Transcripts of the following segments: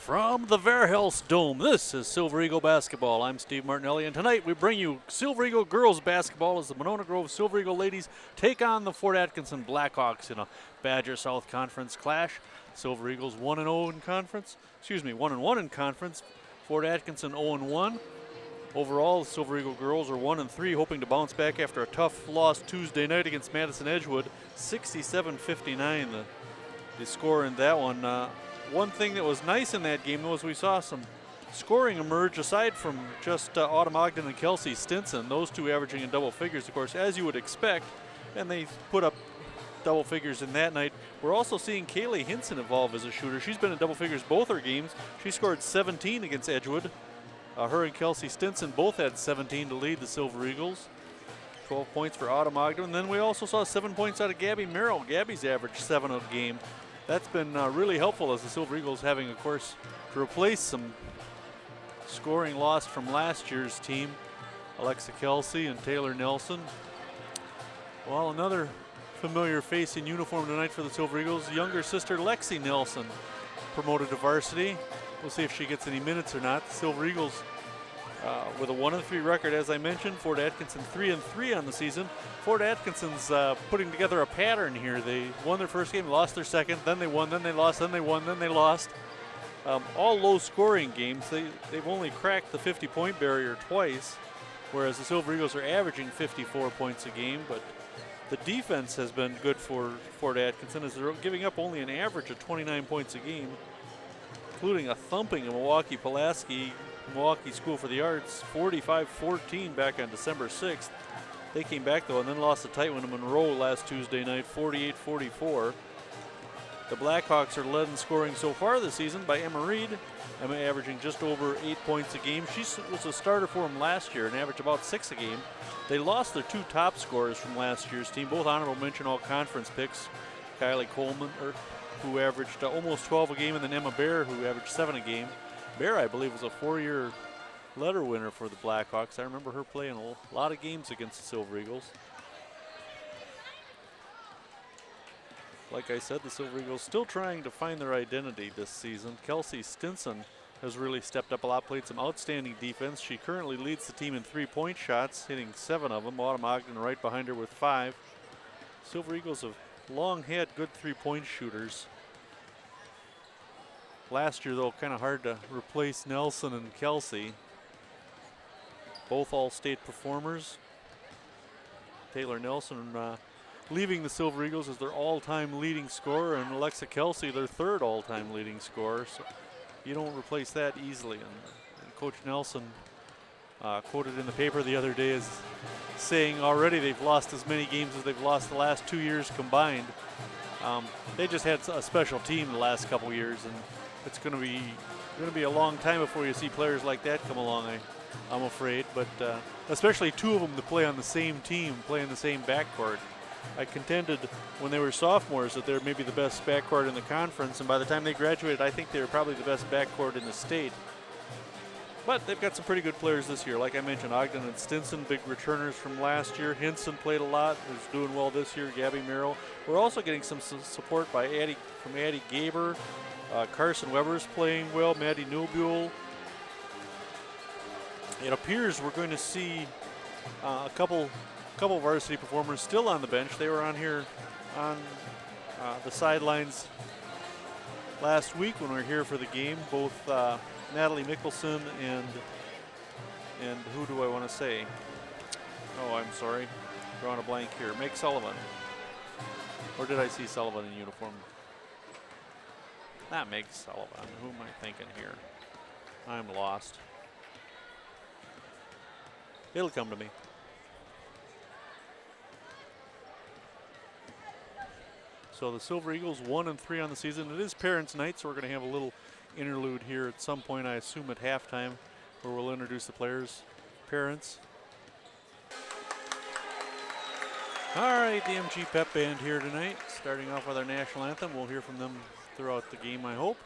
From the Verhelst Dome, this is Silver Eagle Basketball. I'm Steve Martinelli, and tonight we bring you Silver Eagle Girls Basketball as the Monona Grove Silver Eagle ladies take on the Fort Atkinson Blackhawks in a Badger South Conference clash. Silver Eagles 1-0 in conference, 1-1 in conference. Fort Atkinson 0-1. Overall, the Silver Eagle girls are 1-3, hoping to bounce back after a tough loss Tuesday night against Madison Edgewood, 67-59 the score in that one. One thing that was nice in that game was we saw some scoring emerge aside from just Autumn Ogden and Kelsey Stinson, those two averaging in double figures, of course, as you would expect, and they put up double figures in that night. We're also seeing Kaylee Hinson evolve as a shooter. She's been in double figures both her games. She scored 17 against Edgewood. Her and Kelsey Stinson both had 17 to lead the Silver Eagles. 12 points for Autumn Ogden. And then we also saw 7 points out of Gabby Merrill. Gabby's averaged 7 a game. That's been really helpful as the Silver Eagles having, of course, to replace some scoring lost from last year's team. Alexa Kelsey and Taylor Nelson. Well, another familiar face in uniform tonight for the Silver Eagles, younger sister Lexi Nelson, promoted to varsity. We'll see if she gets any minutes or not. The Silver Eagles with a 1-3 record, as I mentioned. Fort Atkinson 3-3 on the season. Fort Atkinson's putting together a pattern here. They won their first game, lost their second, then they won, then they lost, then they won, then they lost. All low-scoring games. They've only cracked the 50-point barrier twice, whereas the Silver Eagles are averaging 54 points a game. But the defense has been good for Fort Atkinson, as they're giving up only an average of 29 points a game, including a thumping of Milwaukee School for the Arts, 45-14 back on December 6th. They came back, though, and then lost a tight one to Monroe last Tuesday night, 48-44. The Blackhawks are led in scoring so far this season by Emma Reed. Emma averaging just over 8 points a game. She was a starter for them last year and averaged about 6 a game. They lost their 2 top scorers from last year's team, both honorable mention all-conference picks. Kylie Coleman, who averaged almost 12 a game, and then Emma Bear, who averaged 7 a game. Bear, I believe, was a 4-year letter winner for the Blackhawks. I remember her playing a lot of games against the Silver Eagles. Like I said, the Silver Eagles still trying to find their identity this season. Kelsey Stinson has really stepped up a lot, played some outstanding defense. She currently leads the team in 3-point shots, hitting 7 of them. Autumn Ogden right behind her with 5. Silver Eagles have long had good 3-point shooters. Last year, though, kind of hard to replace Nelson and Kelsey. Both all-state performers. Taylor Nelson leaving the Silver Eagles as their all-time leading scorer, and Alexa Kelsey their 3rd all-time leading scorer. So you don't replace that easily. And Coach Nelson quoted in the paper the other day as saying already they've lost as many games as they've lost the last 2 years combined. They just had a special team the last couple years, and it's going to be a long time before you see players like that come along, I'm afraid. But especially 2 of them to play on the same team, play in the same backcourt. I contended when they were sophomores that they're maybe the best backcourt in the conference, and by the time they graduated, I think they were probably the best backcourt in the state. But they've got some pretty good players this year. Like I mentioned, Ogden and Stinson, big returners from last year. Hinson played a lot, who's doing well this year. Gabby Merrill. We're also getting some support by Addie Gaber. Carson Weber's playing well. Maddie Newbuell. It appears we're going to see a couple varsity performers still on the bench. They were on here on the sidelines last week when we were here for the game. Both Natalie Mickelson and who do I want to say? Oh, I'm sorry. Drawing a blank here. Meg Sullivan. Or did I see Sullivan in uniform? Not Meg Sullivan. Who am I thinking here? I'm lost. It'll come to me. So the Silver Eagles 1-3 on the season. It is Parents' Night, so we're going to have a little interlude here at some point, I assume at halftime, where we'll introduce the players' parents. All right, the MG Pep Band here tonight, starting off with our national anthem. We'll hear from them throughout the game, I hope.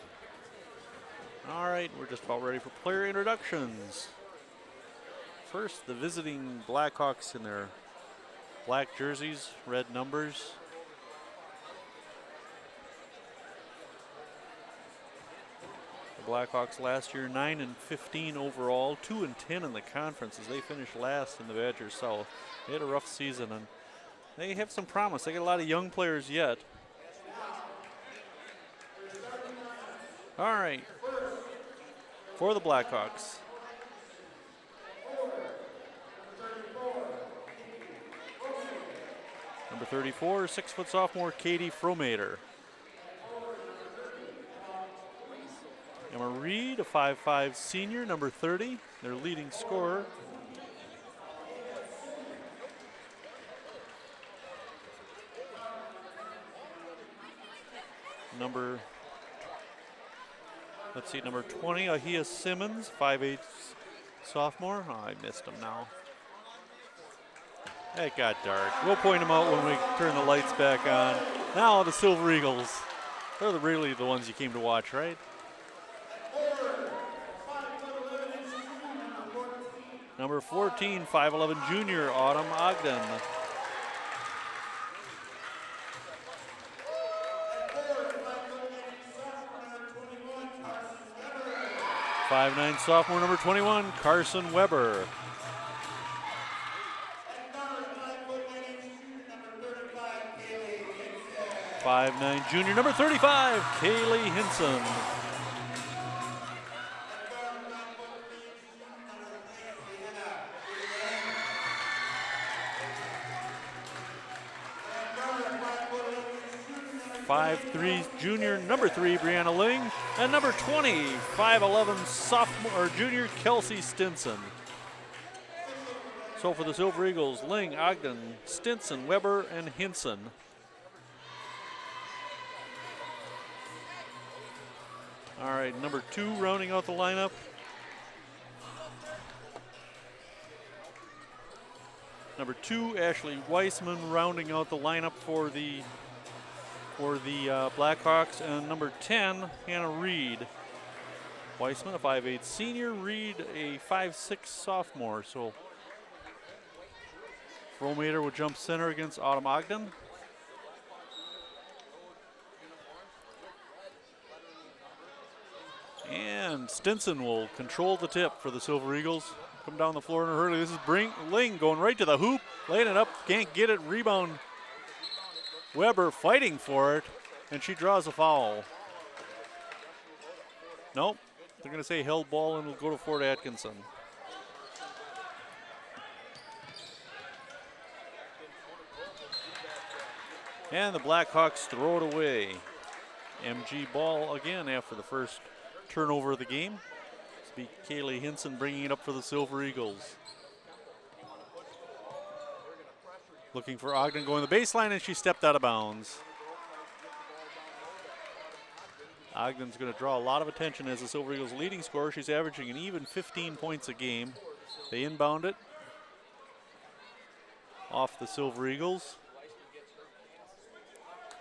All right, we're just about ready for player introductions. First, the visiting Blackhawks in their black jerseys, red numbers. Blackhawks last year, 9-15 overall, 2-10 in the conference as they finished last in the Badger South. They had a rough season, and they have some promise. They got a lot of young players yet. All right, for the Blackhawks. Number 34, 6-foot sophomore Katie Fromater. Emma Reed, a 5'5" senior, number 30, their leading scorer. Number 20, Ahia Simmons, 5'8" sophomore. Oh, I missed him now. It got dark. We'll point them out when we turn the lights back on. Now the Silver Eagles. They're really the ones you came to watch, right? Number 14, 5'11" junior, Autumn Ogden. .59" sophomore, number 21, Carson Weber. .59" junior, number 35, Kaylee Hinson. .53" junior, number 3, Brianna Ling, and number 20, 5'11" sophomore or junior, Kelsey Stinson. So for the Silver Eagles, Ling, Ogden, Stinson, Weber, and Hinson. All right, number 2 rounding out the lineup. Number 2, Ashley Weissman rounding out the lineup for the Blackhawks, and number 10, Hannah Reed. Weissman, a 5'8" senior, Reed, a 5'6" sophomore. So Fromater will jump center against Autumn Ogden. And Stinson will control the tip for the Silver Eagles. Come down the floor in a hurry. This is Ling going right to the hoop, laying it up, can't get it, rebound. Weber fighting for it, and she draws a foul. Nope, they're going to say held ball, and it'll go to Fort Atkinson. And the Blackhawks throw it away. MG ball again after the first turnover of the game. This will be Kaylee Hinson bringing it up for the Silver Eagles. Looking for Ogden going the baseline, and she stepped out of bounds. Ogden's going to draw a lot of attention as the Silver Eagles' leading scorer. She's averaging an even 15 points a game. They inbound it off the Silver Eagles.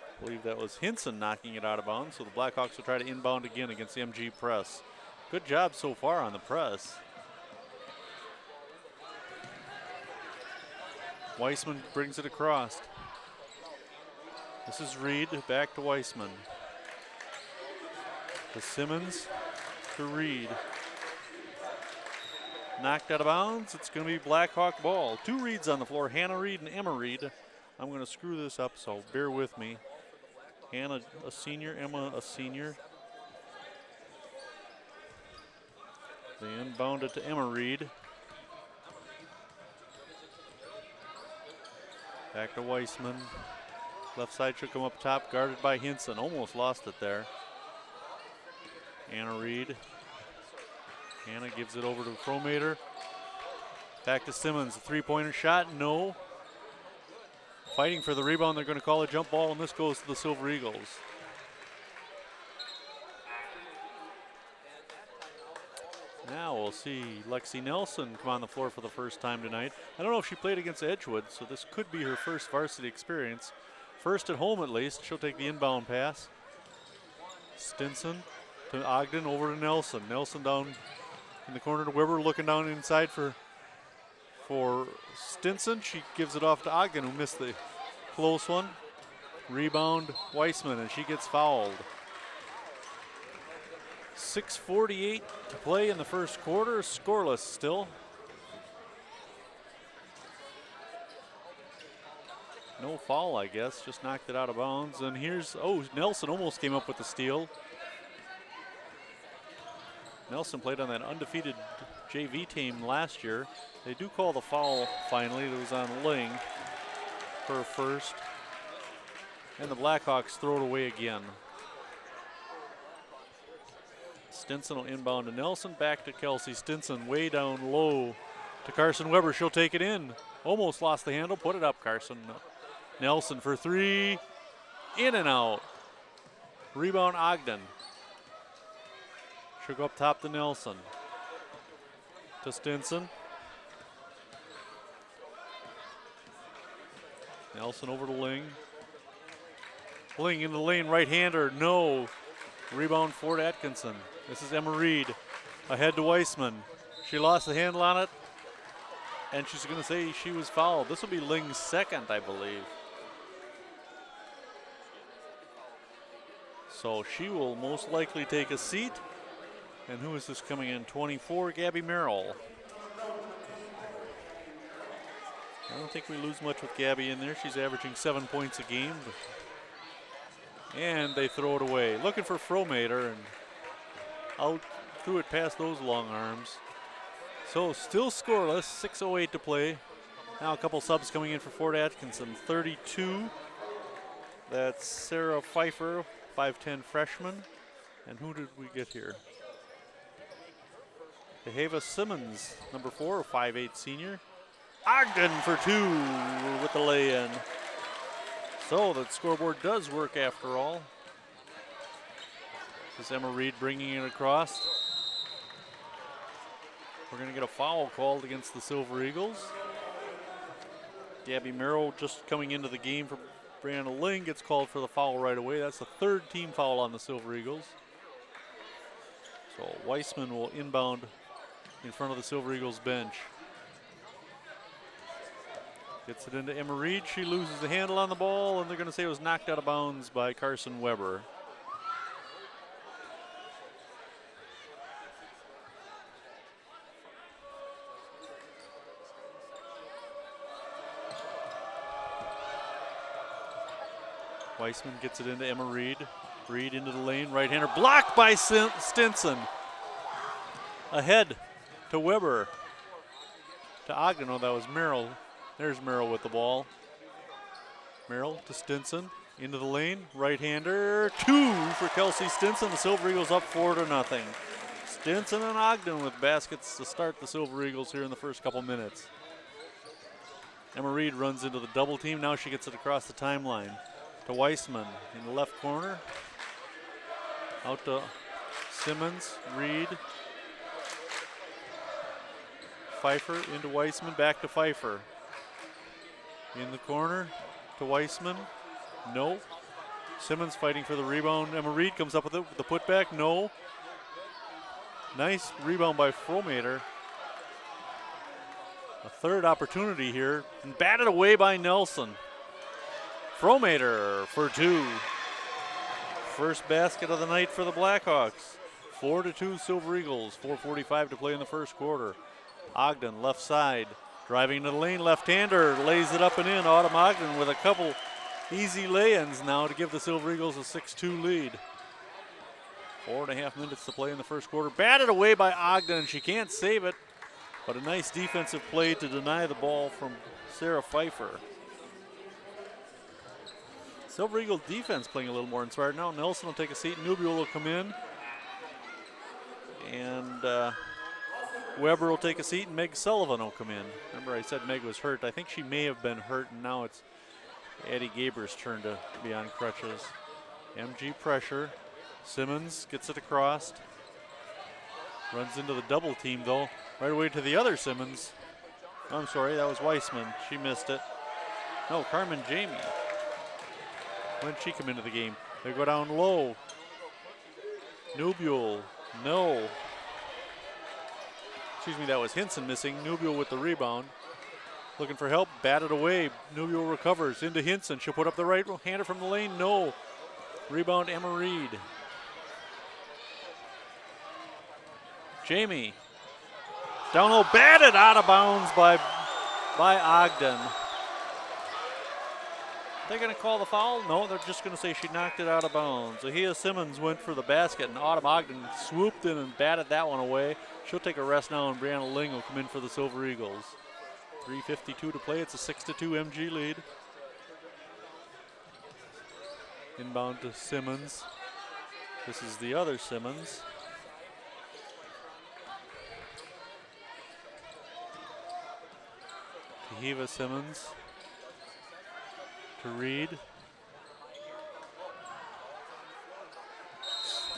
I believe that was Hinson knocking it out of bounds, so the Blackhawks will try to inbound again against the MG press. Good job so far on the press. Weissman brings it across. This is Reed, back to Weissman. To Simmons, to Reed. Knocked out of bounds, it's gonna be Blackhawk ball. 2 Reeds on the floor, Hannah Reed and Emma Reed. I'm gonna screw this up, so bear with me. Hannah, a senior, Emma, a senior. They inbound it to Emma Reed. Back to Weissman. Left side should come up top, guarded by Hinson. Almost lost it there. Anna Reed. Hannah gives it over to Fromater. Back to Simmons, a 3-pointer shot, no. Fighting for the rebound, they're going to call a jump ball, and this goes to the Silver Eagles. Now we'll see Lexi Nelson come on the floor for the first time tonight. I don't know if she played against Edgewood, so this could be her first varsity experience. First at home, at least. She'll take the inbound pass. Stinson to Ogden, over to Nelson. Nelson down in the corner to Weber, looking down inside for Stinson. She gives it off to Ogden, who missed the close one. Rebound, Weissman, and she gets fouled. 6:48 to play in the first quarter, scoreless still. No foul, I guess, just knocked it out of bounds. And here's, oh, Nelson almost came up with the steal. Nelson played on that undefeated JV team last year. They do call the foul finally. It was on Ling for first. And the Blackhawks throw it away again. Stinson will inbound to Nelson, back to Kelsey. Stinson way down low to Carson Weber. She'll take it in. Almost lost the handle. Put it up, Carson. Nelson for three. In and out. Rebound, Ogden. She'll go up top to Nelson. To Stinson. Nelson over to Ling. Ling in the lane, right-hander, no. Rebound, Ford Atkinson. This is Emma Reed. Ahead to Weissman. She lost the handle on it, and she's going to say she was fouled. This will be Ling's second, I believe. So she will most likely take a seat. And who is this coming in? 24, Gabby Merrill. I don't think we lose much with Gabby in there. She's averaging 7 points a game. And they throw it away. Looking for Fromater, and out threw it past those long arms. So still scoreless, 6:08 to play. Now a couple subs coming in for Ford Atkinson. 32, that's Sarah Pfeiffer, 5'10" freshman. And who did we get here? Teheva Simmons, number 4, a 5'8" senior. Ogden for 2 with the lay-in. So the scoreboard does work after all. This is Emma Reed bringing it across. We're going to get a foul called against the Silver Eagles. Gabby Merrill just coming into the game for Brianna Ling gets called for the foul right away. That's the third team foul on the Silver Eagles. So Weissman will inbound in front of the Silver Eagles bench. Gets it into Emma Reed. She loses the handle on the ball, and they're going to say it was knocked out of bounds by Carson Weber. Weissman gets it into Emma Reed. Reed into the lane, right-hander blocked by Stinson. Ahead to Weber. To Ogden, oh, that was Merrill. There's Merrill with the ball. Merrill to Stinson, into the lane, right-hander, 2 for Kelsey Stinson. The Silver Eagles up 4-0. Stinson and Ogden with baskets to start the Silver Eagles here in the first couple minutes. Emma Reed runs into the double team. Now she gets it across the timeline to Weissman in the left corner. Out to Simmons, Reed. Pfeiffer into Weissman, back to Pfeiffer. In the corner to Weissman, no. Simmons fighting for the rebound. Emma Reed comes up with it with the putback, no. Nice rebound by Fromater. A third opportunity here, and batted away by Nelson. Fromater for 2. First basket of the night for the Blackhawks. 4-2 Silver Eagles, 4:45 to play in the first quarter. Ogden, left side. Driving to the lane, left-hander, lays it up and in. Autumn Ogden with a couple easy lay-ins now to give the Silver Eagles a 6-2 lead. 4.5 minutes to play in the first quarter. Batted away by Ogden, and she can't save it. But a nice defensive play to deny the ball from Sarah Pfeiffer. Silver Eagle defense playing a little more inspired now. Nelson will take a seat. Nubule will come in. And Weber will take a seat, and Meg Sullivan will come in. Remember I said Meg was hurt. I think she may have been hurt, and now it's Addie Gaber's turn to be on crutches. MG pressure. Simmons gets it across. Runs into the double team, though. Right away to the other Simmons. I'm sorry, that was Weissman. She missed it. No, Carmen Jamie. When did she come into the game? They go down low. Nubule, no. Excuse me, that was Hinson missing. Nubule with the rebound. Looking for help, batted away. Nubule recovers into Hinson. She'll put up the right-hander from the lane, no. Rebound, Emma Reed. Jamie. Down low, batted out of bounds by Ogden. They're going to call the foul? No, they're just going to say she knocked it out of bounds. Ahia Simmons went for the basket, and Autumn Ogden swooped in and batted that one away. She'll take a rest now, and Brianna Ling will come in for the Silver Eagles. 3:52 to play. It's a 6-2 MG lead. Inbound to Simmons. This is the other Simmons. Tahiva Simmons to Reed.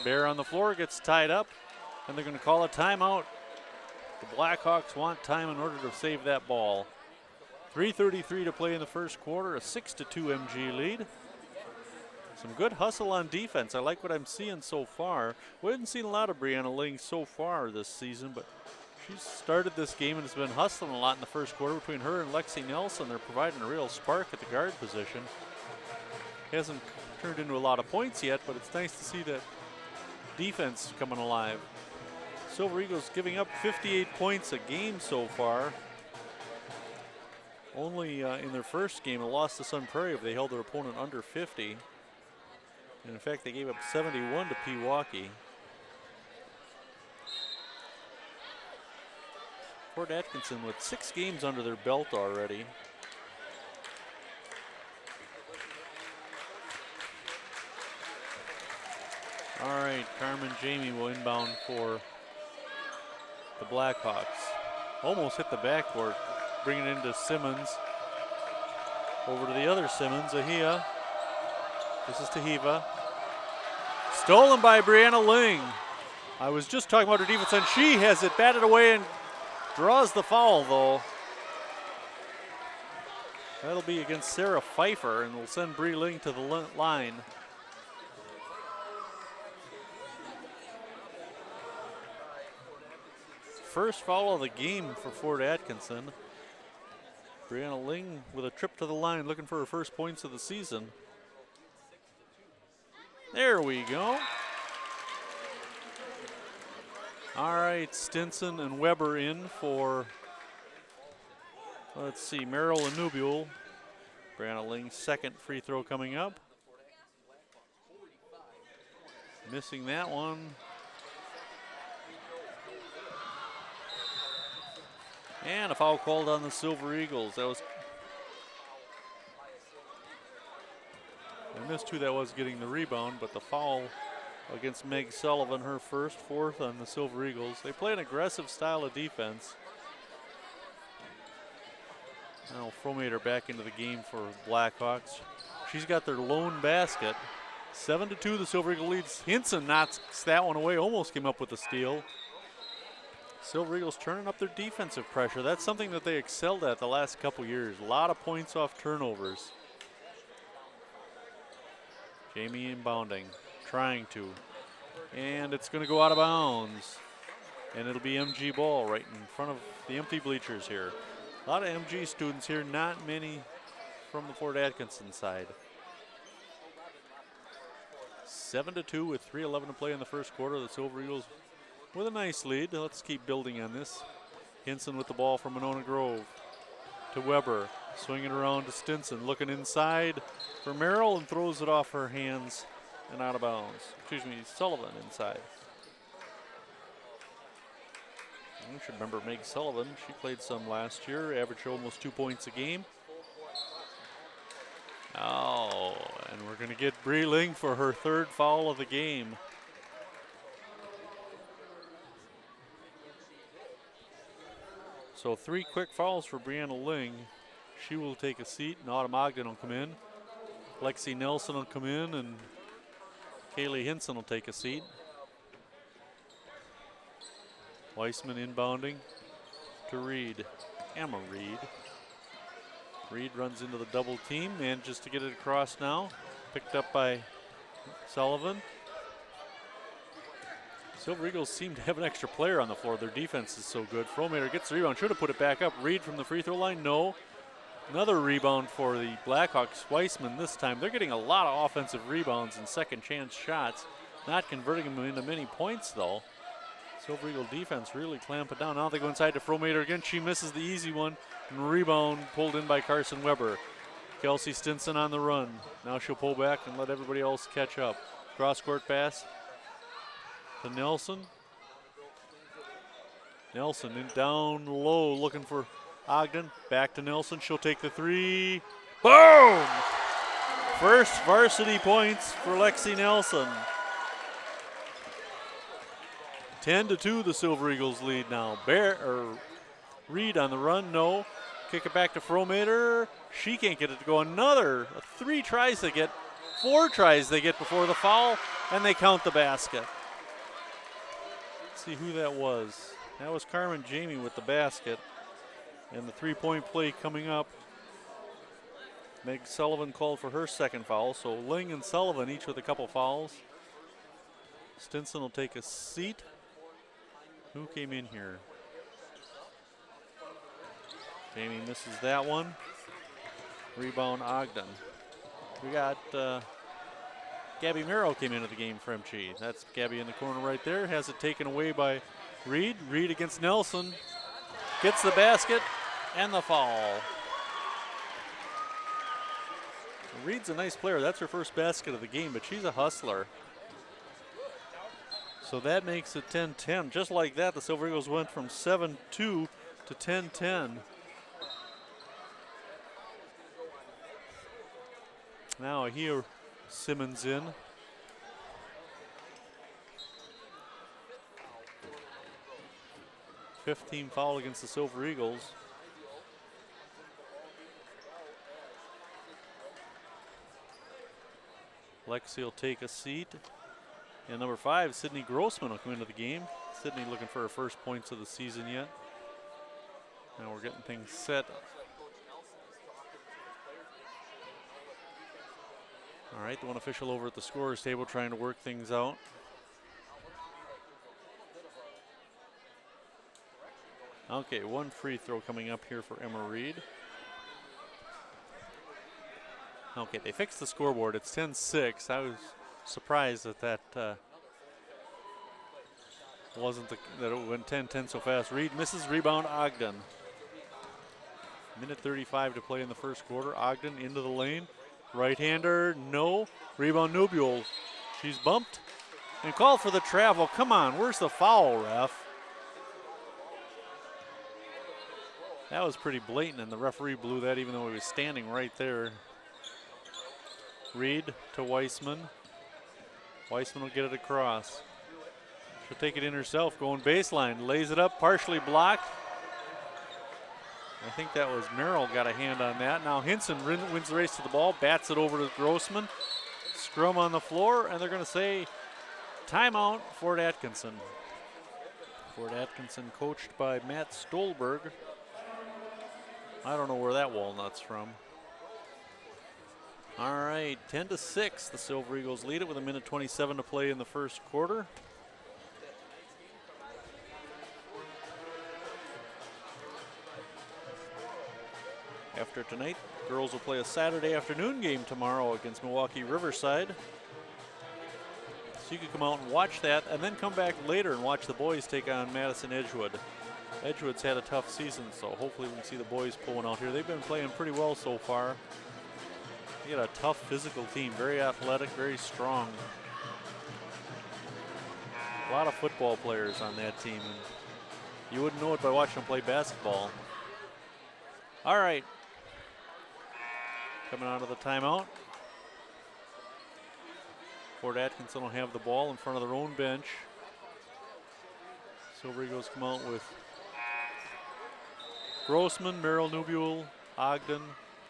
Bear on the floor, gets tied up, and they're going to call a timeout. The Blackhawks want time in order to save that ball. 3:33 to play in the first quarter, a 6-2 MG lead. Some good hustle on defense. I like what I'm seeing so far. We haven't seen a lot of Brianna Ling so far this season, but she's started this game and has been hustling a lot in the first quarter between her and Lexi Nelson. They're providing a real spark at the guard position. Hasn't turned into a lot of points yet, but it's nice to see that defense coming alive. Silver Eagles giving up 58 points a game so far. Only in their first game, they lost to Sun Prairie, but they held their opponent under 50. And in fact, they gave up 71 to Pewaukee. Fort Atkinson with 6 games under their belt already. All right, Carmen Jamie will inbound for the Blackhawks. Almost hit the backboard, bringing it into Simmons. Over to the other Simmons, Ahia. This is Tahiva. Stolen by Brianna Ling. I was just talking about her defense, and she has it batted away and draws the foul, though. That'll be against Sarah Pfeiffer, and will send Bree Ling to the line. First foul of the game for Fort Atkinson. Brianna Ling with a trip to the line, looking for her first points of the season. There we go. All right, Stinson and Weber in for, let's see, Merrill and Nubule. Brianna Ling's second free throw coming up. Missing that one. And a foul called on the Silver Eagles. That was, I missed who that was getting the rebound, but the foul against Meg Sullivan, her first, fourth on the Silver Eagles. They play an aggressive style of defense. Now Fromater back into the game for Blackhawks. She's got their lone basket. 7-2, the Silver Eagle leads. Hinson knocks that one away, almost came up with a steal. Silver Eagles turning up their defensive pressure. That's something that they excelled at the last couple years. A lot of points off turnovers. Jamie inbounding, trying to. And it's going to go out of bounds. And it'll be MG ball right in front of the empty bleachers here. A lot of MG students here, not many from the Fort Atkinson side. 7-2 with 3:11 to play in the first quarter. The Silver Eagles with a nice lead. Let's keep building on this. Hinson with the ball from Monona Grove to Weber. Swinging around to Stinson, looking inside for Merrill and throws it off her hands and out of bounds. Excuse me, Sullivan inside. You should remember Meg Sullivan. She played some last year, averaged almost 2 points a game. Oh, and we're going to get Bree Ling for her third foul of the game. So 3 quick fouls for Brianna Ling. She will take a seat, and Autumn Ogden will come in. Lexi Nelson will come in, and Kaylee Hinson will take a seat. Weissman inbounding to Reed. Emma Reed. Reed runs into the double team, manages to get it across now. Picked up by Sullivan. Silver Eagles seem to have an extra player on the floor. Their defense is so good. Fromater gets the rebound, should have put it back up. Reed from the free throw line, no. Another rebound for the Blackhawks. Weissman this time. They're getting a lot of offensive rebounds and second chance shots. Not converting them into many points though. Silver Eagle defense really clamping down. Now they go inside to Fromater again. She misses the easy one. And rebound pulled in by Carson Weber. Kelsey Stinson on the run. Now she'll pull back and let everybody else catch up. Cross-court pass to Nelson. Nelson in down low looking for Ogden. Back to Nelson. She'll take the three. Boom! First varsity points for Lexi Nelson. 10-2 the Silver Eagles lead now. Reed on the run, no. Kick it back to Fromater. She can't get it to go. Another 3 tries they get, 4 tries they get before the foul, and they count the basket. Let's see who that was. That was Carmen Jamie with the basket. And the 3-point play coming up. Meg Sullivan called for her second foul, so Ling and Sullivan each with a couple fouls. Stinson will take a seat. Who came in here? Jamie misses that one. Rebound Ogden. We got Gabby Merrill came into the game for MG. That's Gabby in the corner right there. Has it taken away by Reed. Reed against Nelson. Gets the basket and the foul. Reed's a nice player. That's her first basket of the game, but she's a hustler. So that makes it 10-10. Just like that, the Silver Eagles went from 7-2 to 10-10. Now here, Simmons in. Fifth team foul against the Silver Eagles. Lexi will take a seat. And number 5, Sydney Grossman will come into the game. Sydney looking for her first points of the season yet. Now we're getting things set. All right, the one official over at the scorer's table trying to work things out. Okay, one free throw coming up here for Emma Reed. Okay, they fixed the scoreboard. It's 10-6. I was surprised that that it went 10-10 so fast. Reed misses, rebound Ogden. Minute 35 to play in the first quarter. Ogden into the lane. Right-hander, no. Rebound Nubule. She's bumped and called for the travel. Come on, where's the foul, ref? That was pretty blatant, and the referee blew that even though he was standing right there. Reed to Weissman. Weissman will get it across. She'll take it in herself, going baseline. Lays it up, partially blocked. I think that was Merrill got a hand on that. Now Hinson wins the race to the ball, bats it over to Grossman. Scrum on the floor, and they're going to say timeout, Fort Atkinson. Fort Atkinson coached by Matt Stolberg. I don't know where that walnut's from. All right, 10-6, the Silver Eagles lead it with a minute 27 to play in the first quarter. After tonight, girls will play a Saturday afternoon game tomorrow against Milwaukee Riverside. So you can come out and watch that and then come back later and watch the boys take on Madison Edgewood. Edgewood's had a tough season, so hopefully we can see the boys pulling out here. They've been playing pretty well so far. They got a tough physical team, very athletic, very strong. A lot of football players on that team, and you wouldn't know it by watching them play basketball. All right. Coming out of the timeout. Fort Atkinson will have the ball in front of their own bench. Silver Eagles come out with Grossman, Merrill Nubule, Ogden,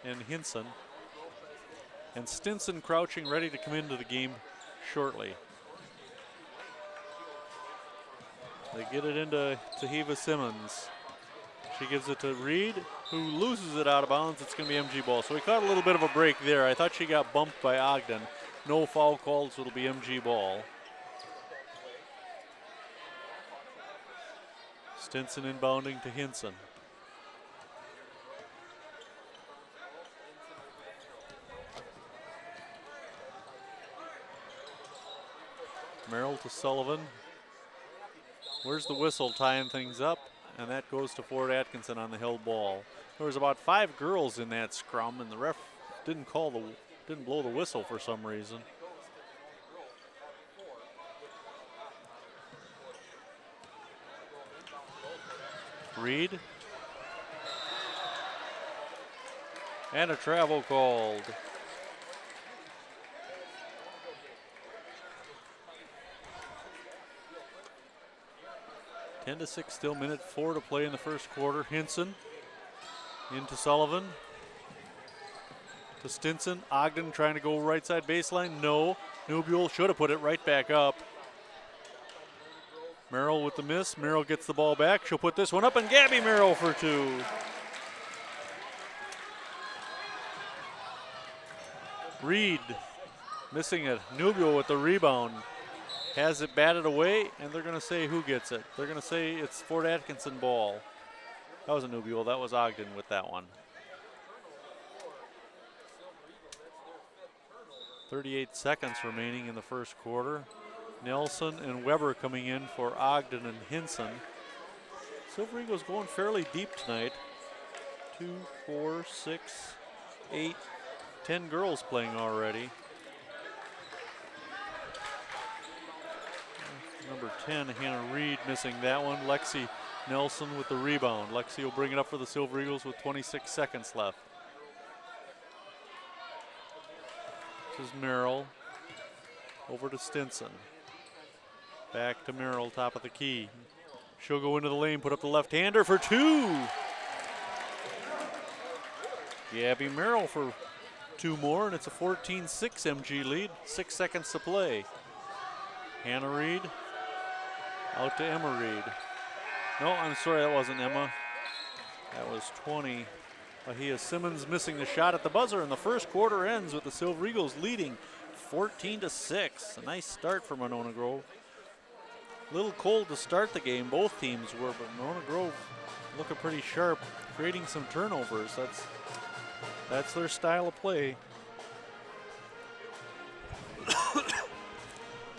and Hinson. And Stinson crouching, ready to come into the game shortly. They get it into Tahiva Simmons. She gives it to Reed, who loses it out of bounds. It's going to be MG ball. So we caught a little bit of a break there. I thought she got bumped by Ogden. No foul called, so it'll be MG ball. Stinson inbounding to Hinson. Merrill to Sullivan. Where's the whistle tying things up? And that goes to Fort Atkinson on the held ball. There was about 5 girls in that scrum, and the ref didn't blow the whistle for some reason. Reed. And a travel called. Ten to 6 still, minute 4 to play in the first quarter. Hinson into Sullivan. To Stinson. Ogden trying to go right side baseline. No. Nubule should have put it right back up. Merrill with the miss. Merrill gets the ball back. She'll put this one up, and Gabby Merrill for 2. Reed missing it. Nubule with the rebound. Has it batted away, and they're going to say who gets it. They're going to say it's Fort Atkinson ball. That was a Nubule. That was Ogden with that one. 38 seconds remaining in the first quarter. Nelson and Weber coming in for Ogden and Hinson. Silver Eagles going fairly deep tonight. 2, 4, 6, 8, 10 girls playing already. Number 10, Hannah Reed missing that one. Lexi Nelson with the rebound. Lexi will bring it up for the Silver Eagles with 26 seconds left. This is Merrill. Over to Stinson. Back to Merrill, top of the key. She'll go into the lane, put up the left-hander for 2. Gabby Merrill for 2 more, and it's a 14-6 MG lead. 6 seconds to play. Hannah Reed. Out to Emma Reed. No, I'm sorry, that wasn't Emma. That was 20. Ahia Simmons missing the shot at the buzzer, and the first quarter ends with the Silver Eagles leading 14-6. A nice start for Monona Grove. A little cold to start the game, both teams were, but Monona Grove looking pretty sharp, creating some turnovers. That's their style of play.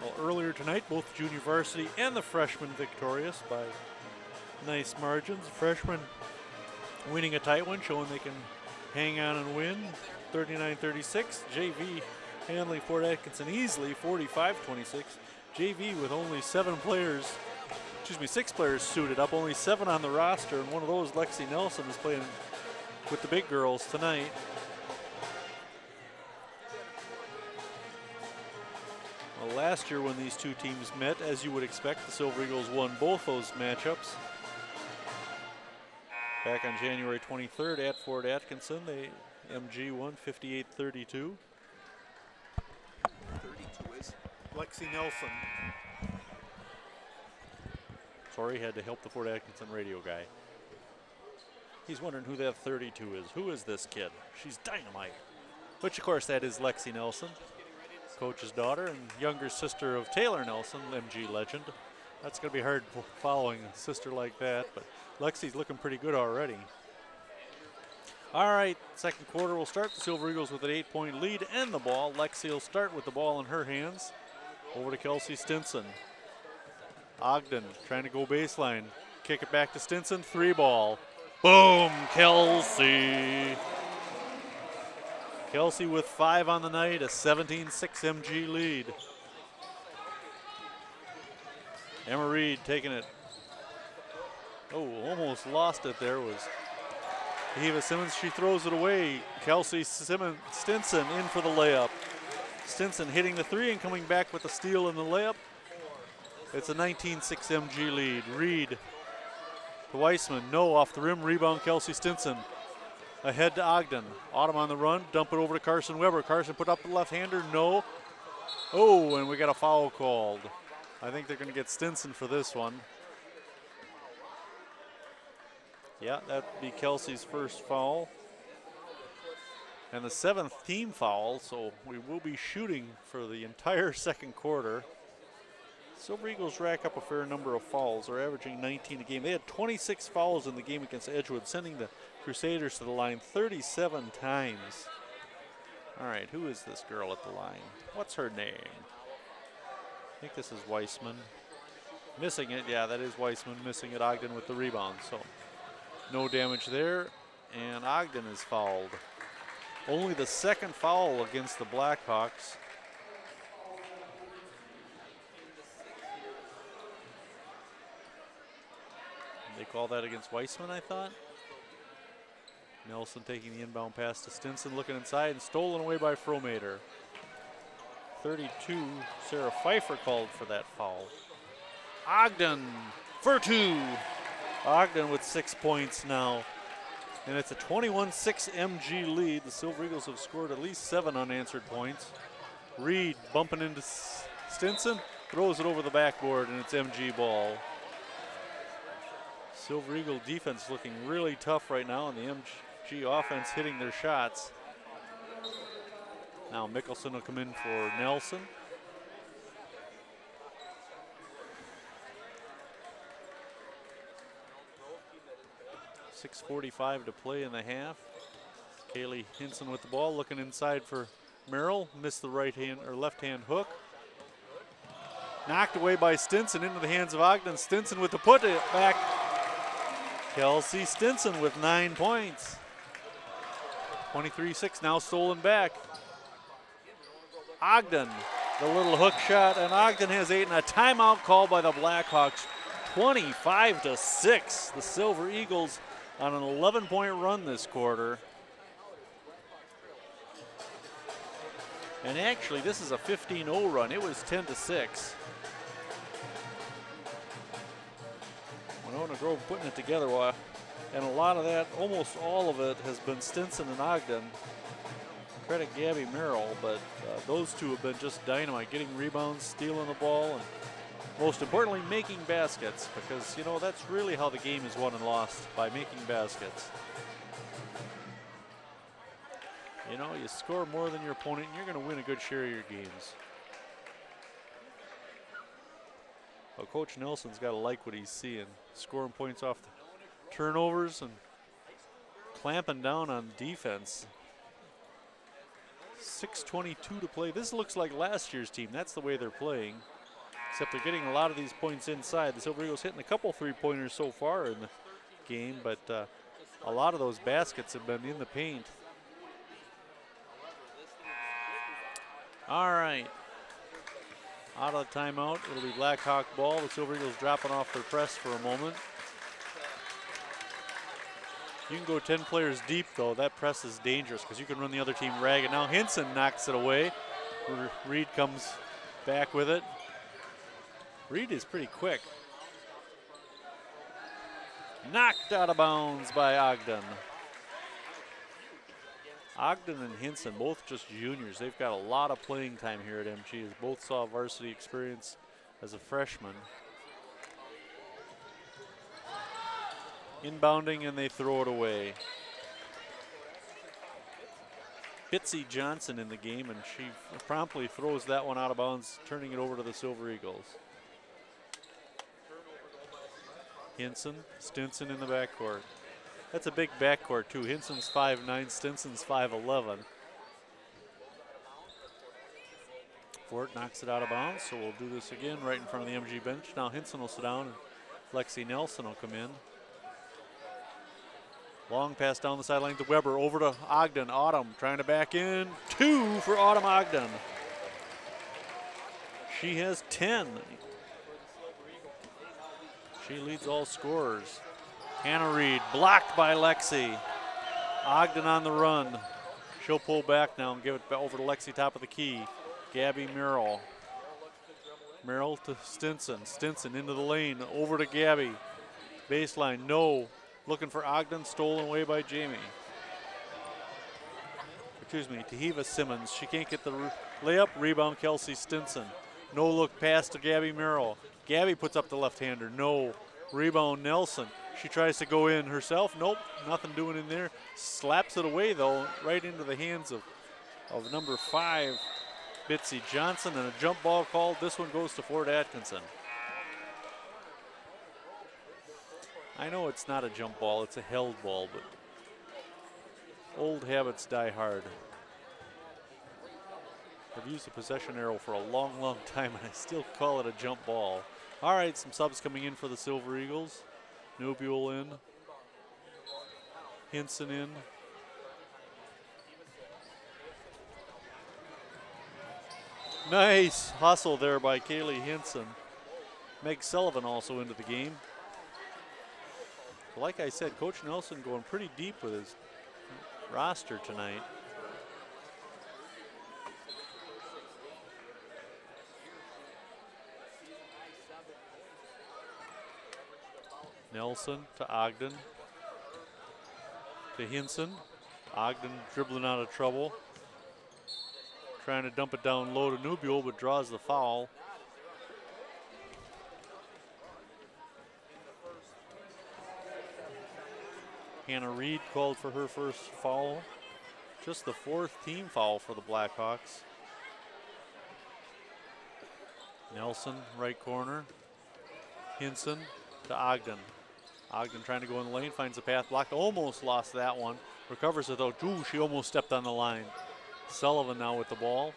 Well, earlier tonight, both junior varsity and the freshmen victorious by nice margins. Freshmen winning a tight one, showing they can hang on and win. 39-36. JV handling Fort Atkinson easily, 45-26. JV with only 6 players suited up, only 7 on the roster, and one of those, Lexi Nelson, is playing with the big girls tonight. Well, last year when these two teams met, as you would expect, the Silver Eagles won both those matchups. Back on January 23rd at Fort Atkinson, MG won 58-32. 32 is Lexi Nelson. Sorry, had to help the Fort Atkinson radio guy. He's wondering who that 32 is. Who is this kid? She's dynamite. Which, of course, that is Lexi Nelson, coach's daughter and younger sister of Taylor Nelson, MG legend. That's going to be hard following a sister like that, but Lexi's looking pretty good already. All right, second quarter will start. The Silver Eagles with an 8-point lead and the ball. Lexi will start with the ball in her hands. Over to Kelsey Stinson. Ogden trying to go baseline. Kick it back to Stinson, 3-ball. Boom, Kelsey. Kelsey with 5 on the night, a 17-6 MG lead. Emma Reed taking it. Oh, almost lost it there was Eva Simmons. She throws it away. Kelsey Stinson in for the layup. Stinson hitting the 3 and coming back with the steal and the layup. It's a 19-6 MG lead. Reed to Weissman. No, off the rim. Rebound, Kelsey Stinson. Ahead to Ogden. Autumn on the run. Dump it over to Carson Weber. Carson put up the left-hander. No. Oh, and we got a foul called. I think they're going to get Stinson for this one. Yeah, that'd be Kelsey's first foul. And the 7th team foul, so we will be shooting for the entire second quarter. Silver Eagles rack up a fair number of fouls. They're averaging 19 a game. They had 26 fouls in the game against Edgewood, sending the Crusaders to the line 37 times. All right, who is this girl at the line? What's her name? I think this is Weissman. Missing it, yeah, that is Weissman missing it. Ogden with the rebound, so no damage there. And Ogden is fouled. Only the second foul against the Blackhawks. They call that against Weissman, I thought. Nelson taking the inbound pass to Stinson, looking inside and stolen away by Fromater. 32, Sarah Pfeiffer called for that foul. Ogden for two. Ogden with 6 points now. And it's a 21-6 MG lead. The Silver Eagles have scored at least 7 unanswered points. Reed bumping into Stinson, throws it over the backboard, and it's MG ball. Silver Eagle defense looking really tough right now, and the MG offense hitting their shots. Now Mickelson will come in for Nelson. .6:45 to play in the half. Kaylee Hinson with the ball, looking inside for Merrill. Missed the right hand or left hand hook. Knocked away by Stinson into the hands of Ogden. Stinson with the put it back. Kelsey Stinson with 9 points. 23-6 now stolen back. Ogden, the little hook shot, and Ogden has 8 and a timeout called by the Blackhawks. 25-6. The Silver Eagles on an 11-point run this quarter. And actually, this is a 15-0 run. It was 10-6. Monona Grove putting it together, and a lot of that, almost all of it, has been Stinson and Ogden. Credit Gabby Merrill, but those two have been just dynamite, getting rebounds, stealing the ball, and most importantly, making baskets, because, you know, that's really how the game is won and lost, by making baskets. You know, you score more than your opponent, and you're going to win a good share of your games. Well, Coach Nelson's got to like what he's seeing, scoring points off the turnovers and clamping down on defense. 6:22 to play. This looks like last year's team. That's the way they're playing, except they're getting a lot of these points inside. The Silver Eagles hitting a couple three-pointers so far in the game, but a lot of those baskets have been in the paint. All right. Out of the timeout, it'll be Blackhawk ball. The Silver Eagles dropping off their press for a moment. You can go 10 players deep, though. That press is dangerous because you can run the other team ragged. Now Hinson knocks it away. Reed comes back with it. Reed is pretty quick. Knocked out of bounds by Ogden. Ogden and Hinson, both just juniors. They've got a lot of playing time here at MG. Both saw varsity experience as a freshman. Inbounding, and they throw it away. Bitsy Johnson in the game, and she promptly throws that one out of bounds, turning it over to the Silver Eagles. Hinson, Stinson in the backcourt. That's a big backcourt, too. Hinson's 5'9", Stinson's 5'11". Fort knocks it out of bounds, so we'll do this again right in front of the MG bench. Now Hinson will sit down, and Lexi Nelson will come in. Long pass down the sideline to Weber, over to Ogden. Autumn trying to back in. 2 for Autumn Ogden. She has 10. She leads all scorers. Hannah Reed blocked by Lexi. Ogden on the run. She'll pull back now and give it over to Lexi, top of the key. Gabby Merrill. Merrill to Stinson. Stinson into the lane, over to Gabby. Baseline, no. Looking for Ogden, stolen away by Jamie. Excuse me, Tahiva Simmons. She can't get the layup. Rebound, Kelsey Stinson. No look pass to Gabby Merrill. Gabby puts up the left-hander, no. Rebound, Nelson. She tries to go in herself. Nope, nothing doing in there. Slaps it away, though, right into the hands of number 5, Bitsy Johnson, and a jump ball called. This one goes to Fort Atkinson. I know it's not a jump ball, it's a held ball, but old habits die hard. I've used the possession arrow for a long, long time, and I still call it a jump ball. All right, some subs coming in for the Silver Eagles. Nubule in. Hinson in. Nice hustle there by Kaylee Hinson. Meg Sullivan also into the game. Like I said, Coach Nelson going pretty deep with his roster tonight. Nelson to Ogden. To Hinson. Ogden dribbling out of trouble. Trying to dump it down low to Nubule, but draws the foul. Hannah Reed called for her first foul. Just the 4th team foul for the Blackhawks. Nelson, right corner. Hinson to Ogden. Ogden trying to go in the lane, finds the path blocked, almost lost that one. Recovers it though. Ooh, she almost stepped on the line. Sullivan now with the ball.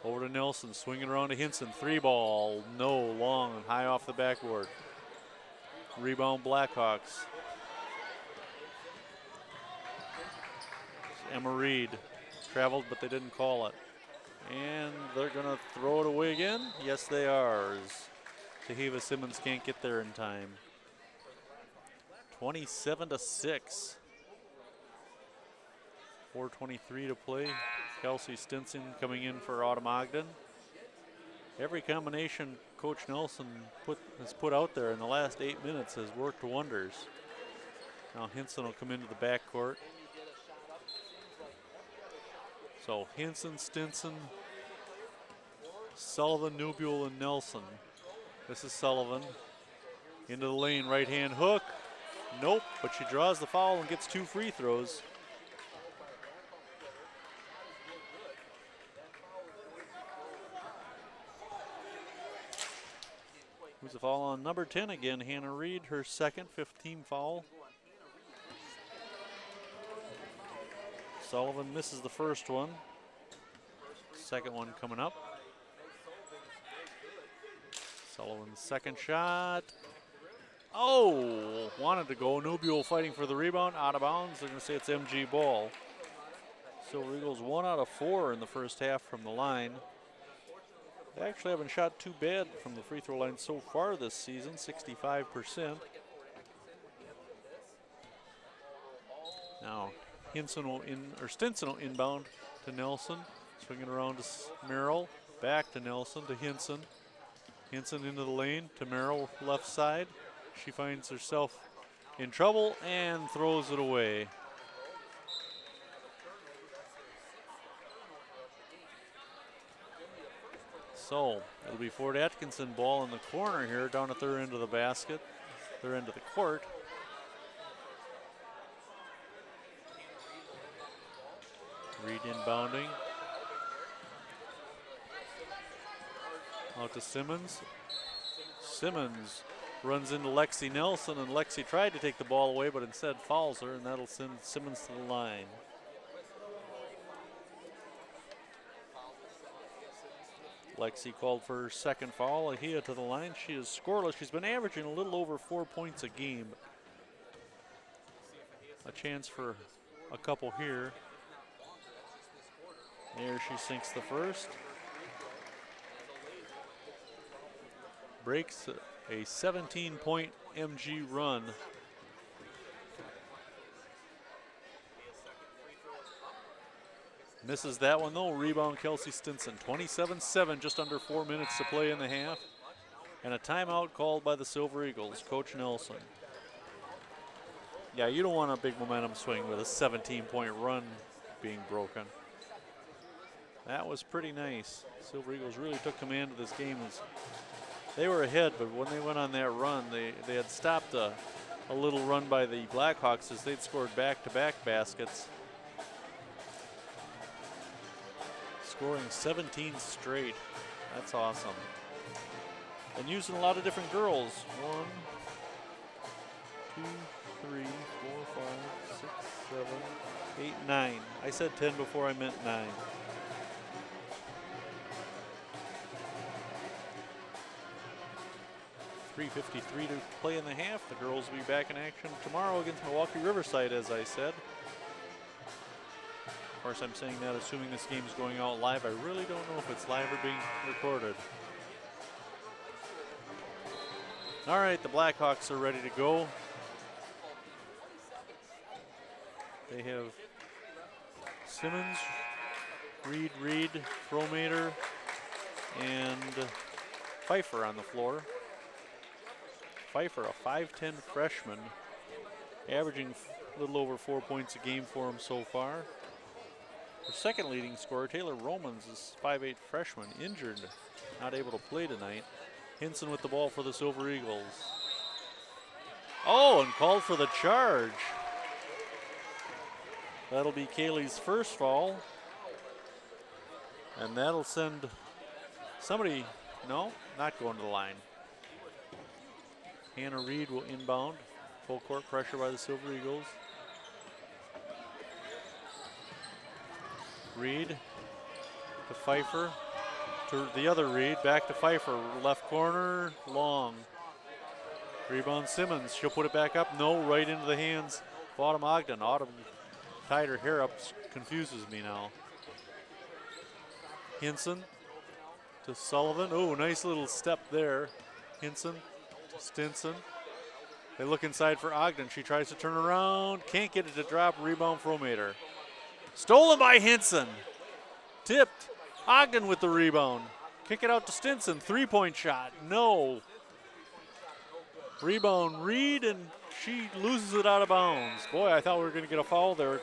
Over to Nelson, swinging around to Hinson. 3 ball, no, long and high off the backboard. Rebound Blackhawks. Emma Reed traveled, but they didn't call it. And they're gonna throw it away again. Yes, they are. Taheva Simmons can't get there in time. 27-6. 4:23 to play. Kelsey Stinson coming in for Autumn Ogden. Every combination Coach Nelson has put out there in the last 8 minutes has worked wonders. Now Hinson will come into the backcourt. So Hinson, Stinson, Sullivan, Nubule, and Nelson. This is Sullivan. Into the lane, right hand hook. Nope, but she draws the foul and gets 2 free throws. Who's a foul on number 10 again, Hannah Reed, her second, 5th team foul. Sullivan misses the first one. Second one coming up. Sullivan's second shot. Oh, wanted to go. Nubule fighting for the rebound, out of bounds. They're going to say it's MG ball. Silver Eagles 1 out of 4 in the first half from the line. They actually haven't shot too bad from the free throw line so far this season, 65%. Now, Stinson will inbound to Nelson, swinging around to Merrill, back to Nelson to Hinson. Hinson into the lane to Merrill, left side. She finds herself in trouble and throws it away. So it'll be Fort Atkinson ball in the corner here, down at their end of the basket, their end of the court. Reed inbounding. Out to Simmons. Simmons runs into Lexi Nelson, and Lexi tried to take the ball away, but instead fouls her, and that'll send Simmons to the line. Lexi called for her second foul. Ahia to the line. She is scoreless. She's been averaging a little over 4 points a game. A chance for a couple here. There she sinks the first. Breaks a 17-point MG run. Misses that one though. Rebound Kelsey Stinson. 27-7, just under 4 minutes to play in the half. And a timeout called by the Silver Eagles, Coach Nelson. Yeah, you don't want a big momentum swing with a 17-point run being broken. That was pretty nice. Silver Eagles really took command of this game. They were ahead, but when they went on that run, they had stopped a little run by the Blackhawks as they'd scored back-to-back baskets. Scoring 17 straight. That's awesome. And using a lot of different girls. 1, 2, 3, 4, 5, 6, 7, 8, 9. I said 10 before I meant 9. 3:53 to play in the half. The girls will be back in action tomorrow against Milwaukee Riverside, as I said. Of course, I'm saying that assuming this game is going out live. I really don't know if it's live or being recorded. All right, the Blackhawks are ready to go. They have Simmons, Reed, Fromater, and Pfeiffer on the floor. Pfeiffer, a 5'10" freshman, averaging a little over 4 points a game for him so far. Their second leading scorer, Taylor Romans, is 5'8" freshman, injured, not able to play tonight. Hinson with the ball for the Silver Eagles. Oh, and called for the charge. That'll be Kaylee's first foul. And that'll send somebody, no, not going to the line. Hannah Reed will inbound. Full court pressure by the Silver Eagles. Reed to Pfeiffer. To the other Reed, back to Pfeiffer. Left corner, long. Rebound Simmons. She'll put it back up. No, right into the hands of Autumn Ogden. Autumn tied her hair up. Confuses me now. Hinson to Sullivan. Oh, nice little step there. Hinson to Stinson. They look inside for Ogden. She tries to turn around. Can't get it to drop. Rebound Fromater. Stolen by Hinson. Tipped. Ogden with the rebound. Kick it out to Stinson. Three-point shot. No. Rebound Reed, and she loses it out of bounds. Boy, I thought we were going to get a foul there.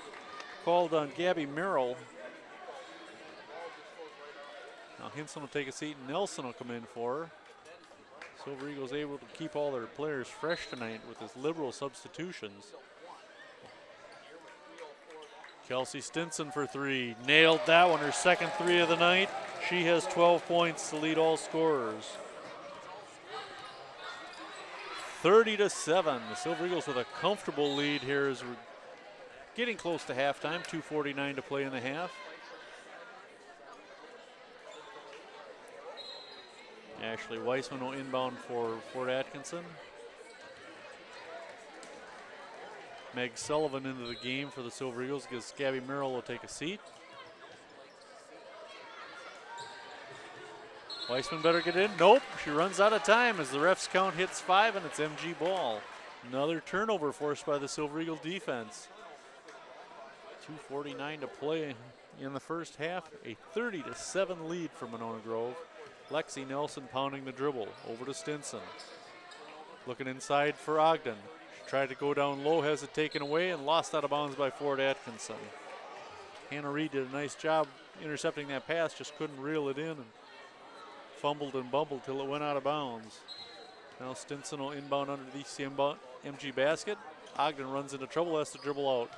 Called on Gabby Merrill. Now Hinson will take a seat, and Nelson will come in for her. Silver Eagles able to keep all their players fresh tonight with his liberal substitutions. Kelsey Stinson for three. Nailed that one, her second three of the night. She has 12 points to lead all scorers. 30-7. The Silver Eagles with a comfortable lead here as we're getting close to halftime. 2:49 to play in the half. Ashley Weissman will inbound for Fort Atkinson. Meg Sullivan into the game for the Silver Eagles because Gabby Merrill will take a seat. Weissman better get in. Nope, she runs out of time as the ref's count hits 5 and it's MG ball. Another turnover forced by the Silver Eagle defense. 2:49 to play in the first half. A 30-7 lead for Monona Grove. Lexi Nelson pounding the dribble. Over to Stinson. Looking inside for Ogden. Tried to go down low, has it taken away, and lost out of bounds by Fort Atkinson. Hannah Reed did a nice job intercepting that pass, just couldn't reel it in, and fumbled and bumbled till it went out of bounds. Now Stinson will inbound under the MG basket. Ogden runs into trouble, has to dribble out.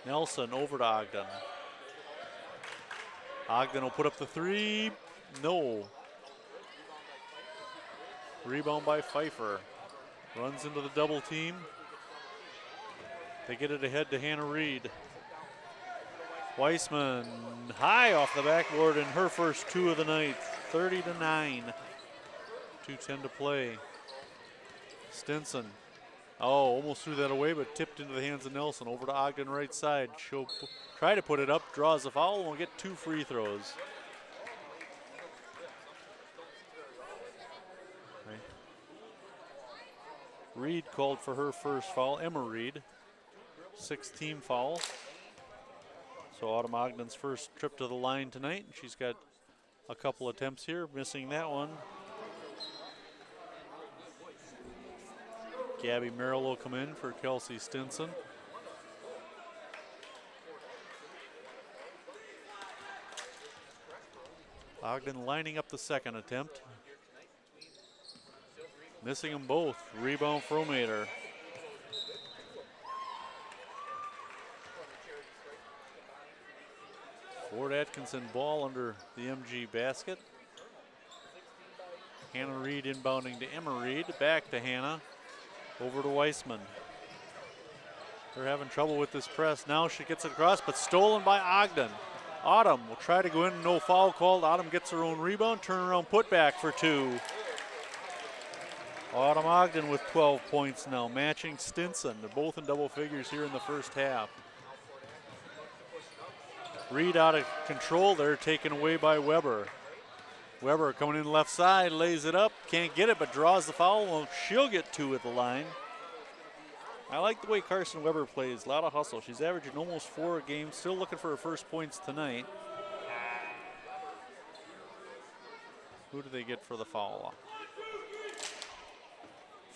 Nelson over to Ogden. Ogden will put up the three. No. Rebound by Pfeiffer. Runs into the double team. They get it ahead to Hannah Reed. Weissman high off the backboard in her first two of the night. 30-9. 2:10 to play. Stinson. Oh, almost threw that away, but tipped into the hands of Nelson. Over to Ogden right side. She'll try to put it up, draws the foul, and will get 2 free throws. Reed called for her first foul. Emma Reed, 6th team foul. So Autumn Ogden's first trip to the line tonight. She's got a couple attempts here, missing that one. Gabby Merrill will come in for Kelsey Stinson. Ogden lining up the second attempt. Missing them both. Rebound Fromater. Fort Atkinson ball under the MG basket. Hannah Reed inbounding to Emma Reed. Back to Hannah. Over to Weissman. They're having trouble with this press. Now she gets it across, but stolen by Ogden. Autumn will try to go in. No foul called. Autumn gets her own rebound. Turnaround putback for 2. Autumn Ogden with 12 points now, matching Stinson. They're both in double figures here in the first half. Reed out of control there, taken away by Weber. Weber coming in left side, lays it up, can't get it, but draws the foul. Well, she'll get 2 at the line. I like the way Carson Weber plays, a lot of hustle. She's averaging almost 4 a game, still looking for her first points tonight. Who do they get for the foul?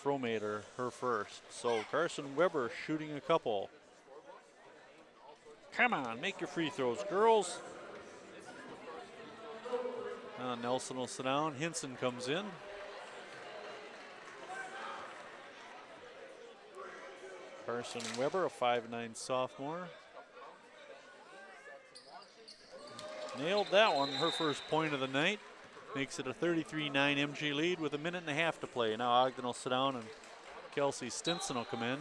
Fromater, her first. So Carson Weber shooting a couple. Come on, make your free throws, girls. Nelson will sit down. Hinson comes in. Carson Weber, a 5'9" sophomore. Nailed that one, her first point of the night. Makes it a 33-9 MG lead with a minute and a half to play. Now Ogden will sit down and Kelsey Stinson will come in.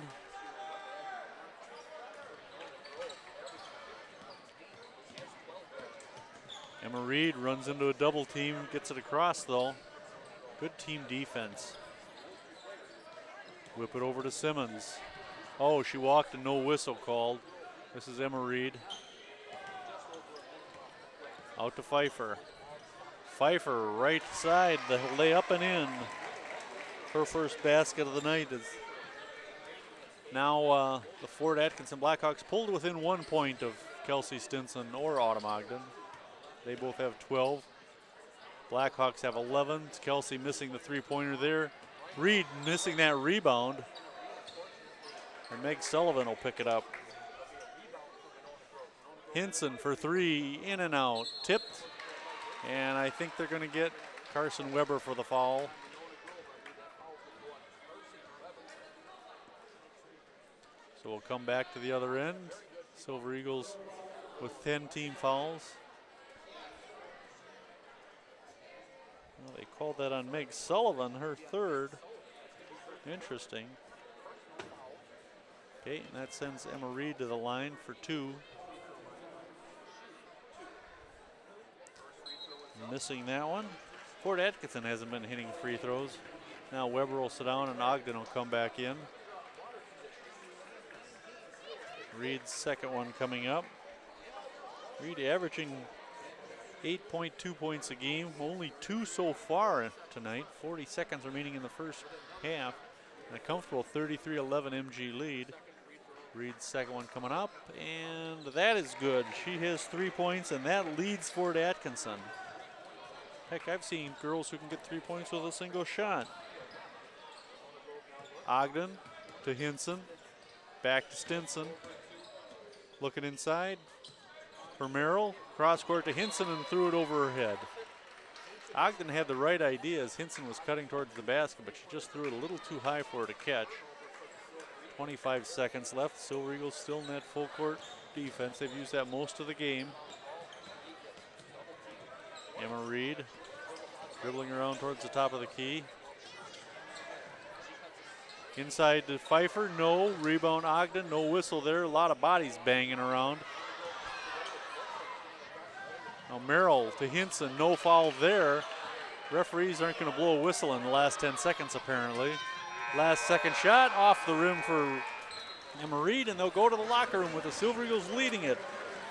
Emma Reed runs into a double team, gets it across though. Good team defense. Whip it over to Simmons. Oh, she walked and no whistle called. This is Emma Reed. Out to Pfeiffer. Pfeiffer, right side, the layup and in. Her first basket of the night is now the Fort Atkinson Blackhawks pulled within 1 point of Kelsey Stinson or Autumn Ogden. They both have 12. Blackhawks have 11. It's Kelsey missing the three-pointer there. Reed missing that rebound. And Meg Sullivan will pick it up. Hinson for 3, in and out, tipped. And I think they're going to get Carson Weber for the foul. So we'll come back to the other end. Silver Eagles with 10 team fouls. Well, they called that on Meg Sullivan, her third. Interesting. Okay, and that sends Emma Reed to the line for 2. Missing that one. Fort Atkinson hasn't been hitting free throws. Now Weber will sit down and Ogden will come back in. Reed's second one coming up. Reed averaging 8.2 points a game, only 2 so far tonight. 40 seconds remaining in the first half. And a comfortable 33-11 MG lead. Reed's second one coming up, and that is good. She has 3 points, and that leads Fort Atkinson. Heck, I've seen girls who can get 3 points with a single shot. Ogden to Hinson, back to Stinson. Looking inside for Merrill, cross court to Hinson and threw it over her head. Ogden had the right idea as Hinson was cutting towards the basket, but she just threw it a little too high for her to catch. 25 seconds left. Silver Eagles still in that full court defense. They've used that most of the game. Emma Reed dribbling around towards the top of the key. Inside to Pfeiffer, no. Rebound Ogden, no whistle there. A lot of bodies banging around. Now Merrill to Hinson, no foul there. Referees aren't going to blow a whistle in the last 10 seconds apparently. Last second shot off the rim for Emma Reed, and they'll go to the locker room with the Silver Eagles leading it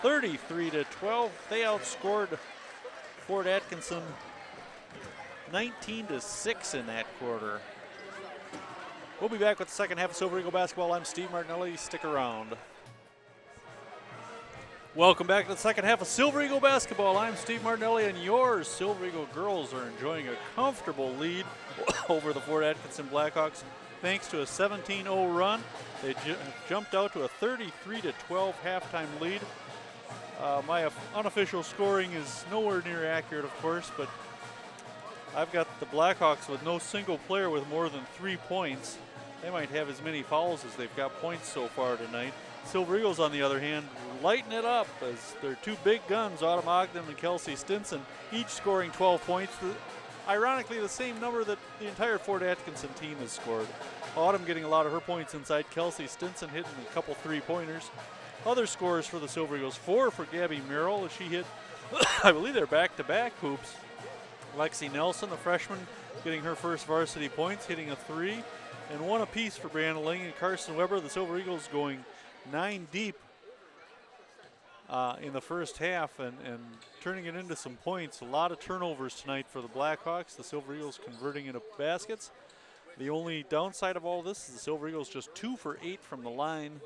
33-12. They outscored Fort Atkinson 19-6 in that quarter. We'll be back with the second half of Silver Eagle basketball. I'm Steve Martinelli. Stick around. Welcome back to the second half of Silver Eagle basketball. I'm Steve Martinelli, and your Silver Eagle girls are enjoying a comfortable lead over the Fort Atkinson Blackhawks thanks to a 17-0 run. They jumped out to a 33-12 halftime lead. My unofficial scoring is nowhere near accurate, of course, but I've got the Blackhawks with no single player with more than 3 points. They might have as many fouls as they've got points so far tonight. Silver Eagles, on the other hand, lighten it up as their 2 big guns, Autumn Ogden and Kelsey Stinson, each scoring 12 points. Ironically, the same number that the entire Fort Atkinson team has scored. Autumn getting a lot of her points inside. Kelsey Stinson hitting a couple 3-pointers. Other scores for the Silver Eagles, 4 for Gabby Merrill. She hit, I believe they're back-to-back hoops. Lexi Nelson, the freshman, getting her first varsity points, hitting a 3. And 1 apiece for Brianna Ling and Carson Weber. The Silver Eagles going 9 deep in the first half and turning it into some points. A lot of turnovers tonight for the Blackhawks. The Silver Eagles converting into baskets. The only downside of all this is the Silver Eagles just 2 for 8 from the line.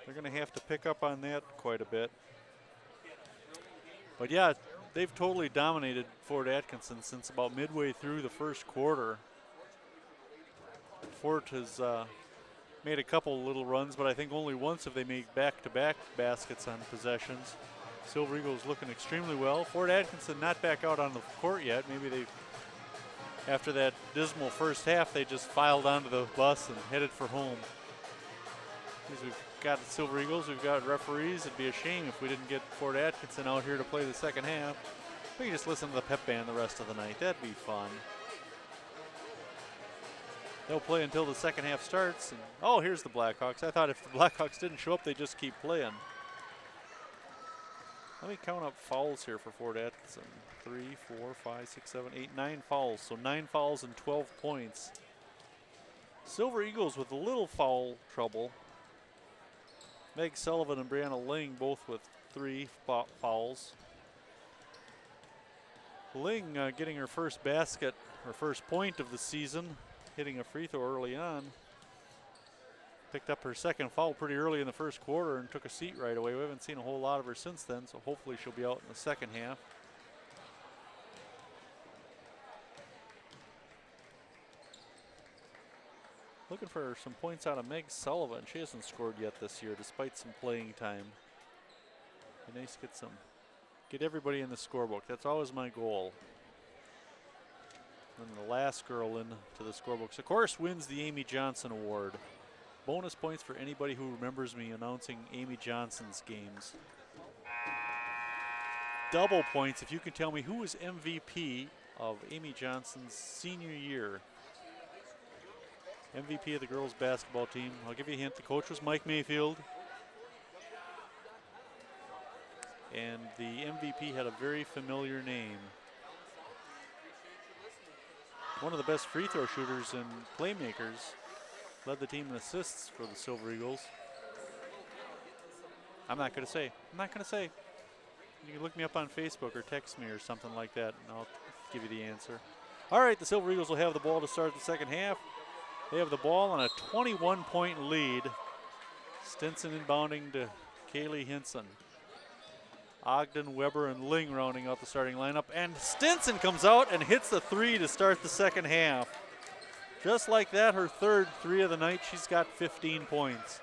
They're going to have to pick up on that quite a bit. But yeah, they've totally dominated Fort Atkinson since about midway through the first quarter. Fort has made a couple little runs, but I think only once have they made back-to-back baskets on possessions. Silver Eagles looking extremely well. Fort Atkinson not back out on the court yet. Maybe they, after that dismal first half, they just filed onto the bus and headed for home. Because we've got the Silver Eagles, we've got referees. It'd be a shame if we didn't get Fort Atkinson out here to play the second half. We can just listen to the pep band the rest of the night. That'd be fun. They'll play until the second half starts. And, oh, here's the Blackhawks. I thought if the Blackhawks didn't show up, they'd just keep playing. Let me count up fouls here for Fort Atkinson. 3, 4, 5, 6, 7, 8, 9 fouls. So 9 fouls and 12 points. Silver Eagles with a little foul trouble. Meg Sullivan and Brianna Ling both with 3 fouls. Ling getting her first basket, her first point of the season, hitting a free throw early on. Picked up her second foul pretty early in the first quarter and took a seat right away. We haven't seen a whole lot of her since then, so hopefully she'll be out in the second half. Looking for some points out of Meg Sullivan. She hasn't scored yet this year despite some playing time. Be nice to get everybody in the scorebook. That's always my goal. And the last girl into the scorebooks, of course, wins the Amy Johnson Award. Bonus points for anybody who remembers me announcing Amy Johnson's games. Double points if you can tell me who was MVP of Amy Johnson's senior year. MVP of the girls basketball team. I'll give you a hint. The coach was Mike Mayfield. And the MVP had a very familiar name. One of the best free throw shooters and playmakers. Led the team in assists for the Silver Eagles. I'm not going to say. You can look me up on Facebook or text me or something like that, and I'll give you the answer. All right, the Silver Eagles will have the ball to start the second half. They have the ball on a 21-point lead. Stinson inbounding to Kaylee Hinson. Ogden, Weber, and Ling rounding out the starting lineup. And Stinson comes out and hits the 3 to start the second half. Just like that, her third 3 of the night. She's got 15 points.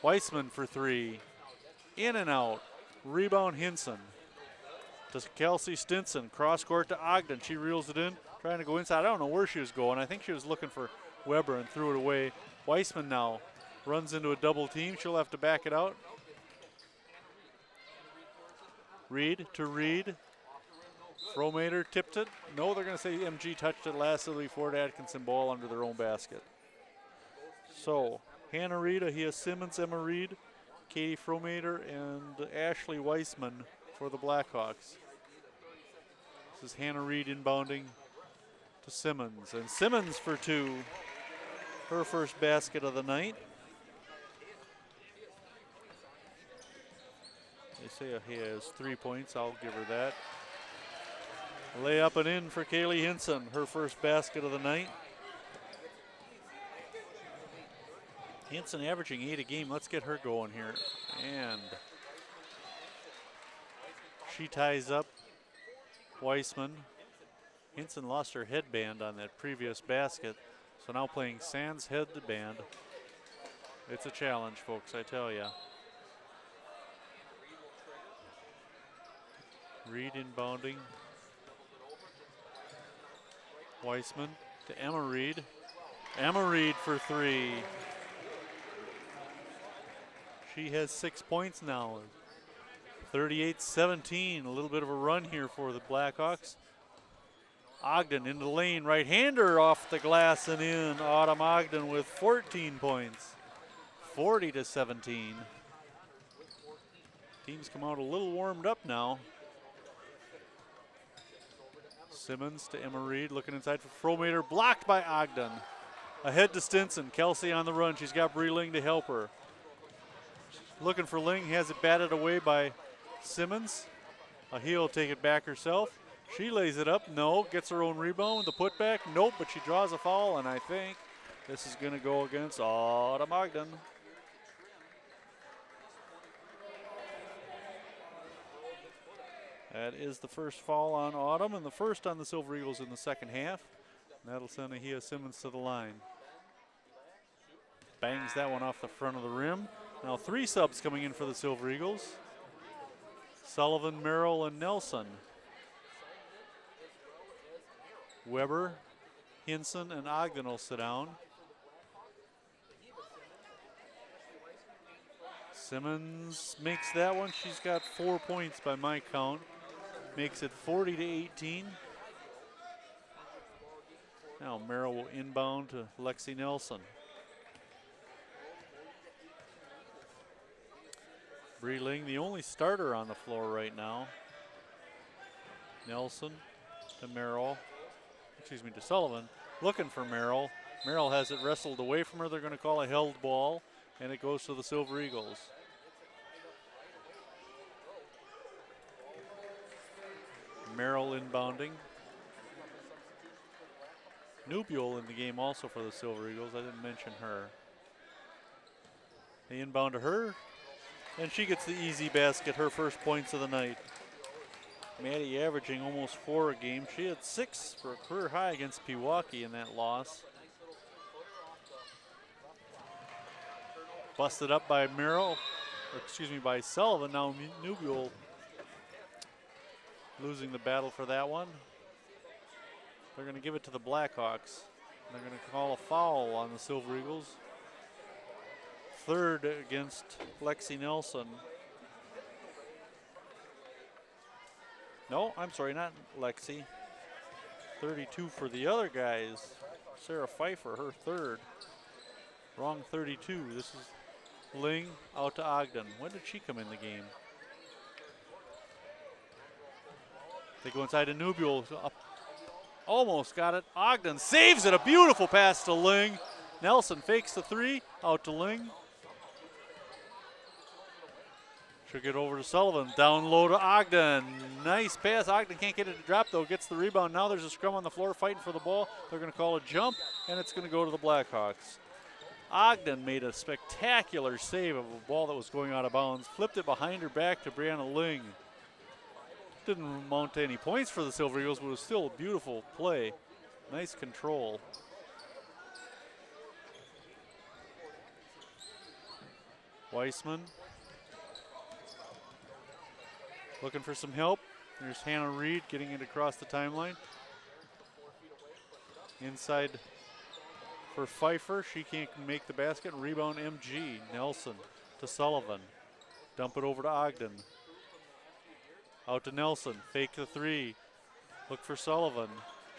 Weissman for 3. In and out. Rebound Hinson. To Kelsey Stinson. Cross court to Ogden. She reels it in. Trying to go inside. I don't know where she was going. I think she was looking for Weber and threw it away. Weissman now runs into a double team. She'll have to back it out. Reed to Reed. Fromater tipped it. No, they're going to say MG touched it last. It'll be Fort Atkinson ball under their own basket. So, Hannah Reed, Ahia Simmons, Emma Reed, Katie Fromater, and Ashley Weissman for the Blackhawks. This is Hannah Reed inbounding to Simmons. And Simmons for 2. Her first basket of the night. They say Ahia has 3 points. I'll give her that. Lay up and in for Kaylee Hinson. Her first basket of the night. Hinson averaging 8 a game. Let's get her going here. And she ties up Weissman. Hinson lost her headband on that previous basket. So now playing sans headband. It's a challenge, folks, I tell ya. Reed inbounding. Weissman to Emma Reed. Emma Reed for 3. She has 6 points now. 38-17, a little bit of a run here for the Blackhawks. Ogden into the lane, right-hander off the glass and in. Autumn Ogden with 14 points, 40-17. Teams come out a little warmed up now. Simmons to Emma Reed, looking inside for Fromater, blocked by Ogden. Ahead to Stinson, Kelsey on the run. She's got Bree Ling to help her. Looking for Ling, has it batted away by Simmons. Ahia will take it back herself. She lays it up, no, gets her own rebound. The putback, nope, but she draws a foul, and I think this is going to go against Autumn Ogden. That is the first foul on Autumn, and the first on the Silver Eagles in the second half. And that'll send Ahia Simmons to the line. Bangs that one off the front of the rim. Now 3 subs coming in for the Silver Eagles. Sullivan, Merrill, and Nelson. Weber, Hinson, and Ogden will sit down. Simmons makes that one. She's got 4 points by my count. Makes it 40-18. Now Merrill will inbound to Lexi Nelson. Bree Ling, the only starter on the floor right now. Nelson to Merrill, to Sullivan, looking for Merrill. Merrill has it wrestled away from her. They're going to call a held ball, and it goes to the Silver Eagles. Merrill inbounding. Nubule in the game also for the Silver Eagles. I didn't mention her. They inbound to her, and she gets the easy basket, her first points of the night. Maddie averaging almost 4 a game. She had 6 for a career high against Pewaukee in that loss. Busted up by Merrill, by Sullivan. Now Nubule losing the battle for that one. They're going to give it to the Blackhawks. They're going to call a foul on the Silver Eagles. 3rd against Lexi Nelson. No, I'm sorry, not Lexi. 32 for the other guys. Sarah Pfeiffer, her 3rd. Wrong 32. This is Ling out to Ogden. When did she come in the game? They go inside to Nubule. Up. Almost got it. Ogden saves it. A beautiful pass to Ling. Nelson fakes the 3. Out to Ling. She'll get over to Sullivan. Down low to Ogden. Nice pass. Ogden can't get it to drop, though. Gets the rebound. Now there's a scrum on the floor fighting for the ball. They're going to call a jump, and it's going to go to the Blackhawks. Ogden made a spectacular save of a ball that was going out of bounds. Flipped it behind her back to Brianna Ling. Didn't amount to any points for the Silver Eagles, but it was still a beautiful play. Nice control. Weissman looking for some help. There's Hannah Reed getting it across the timeline. Inside for Pfeiffer. She can't make the basket. Rebound MG. Nelson to Sullivan. Dump it over to Ogden. Out to Nelson. Fake the 3. Look for Sullivan.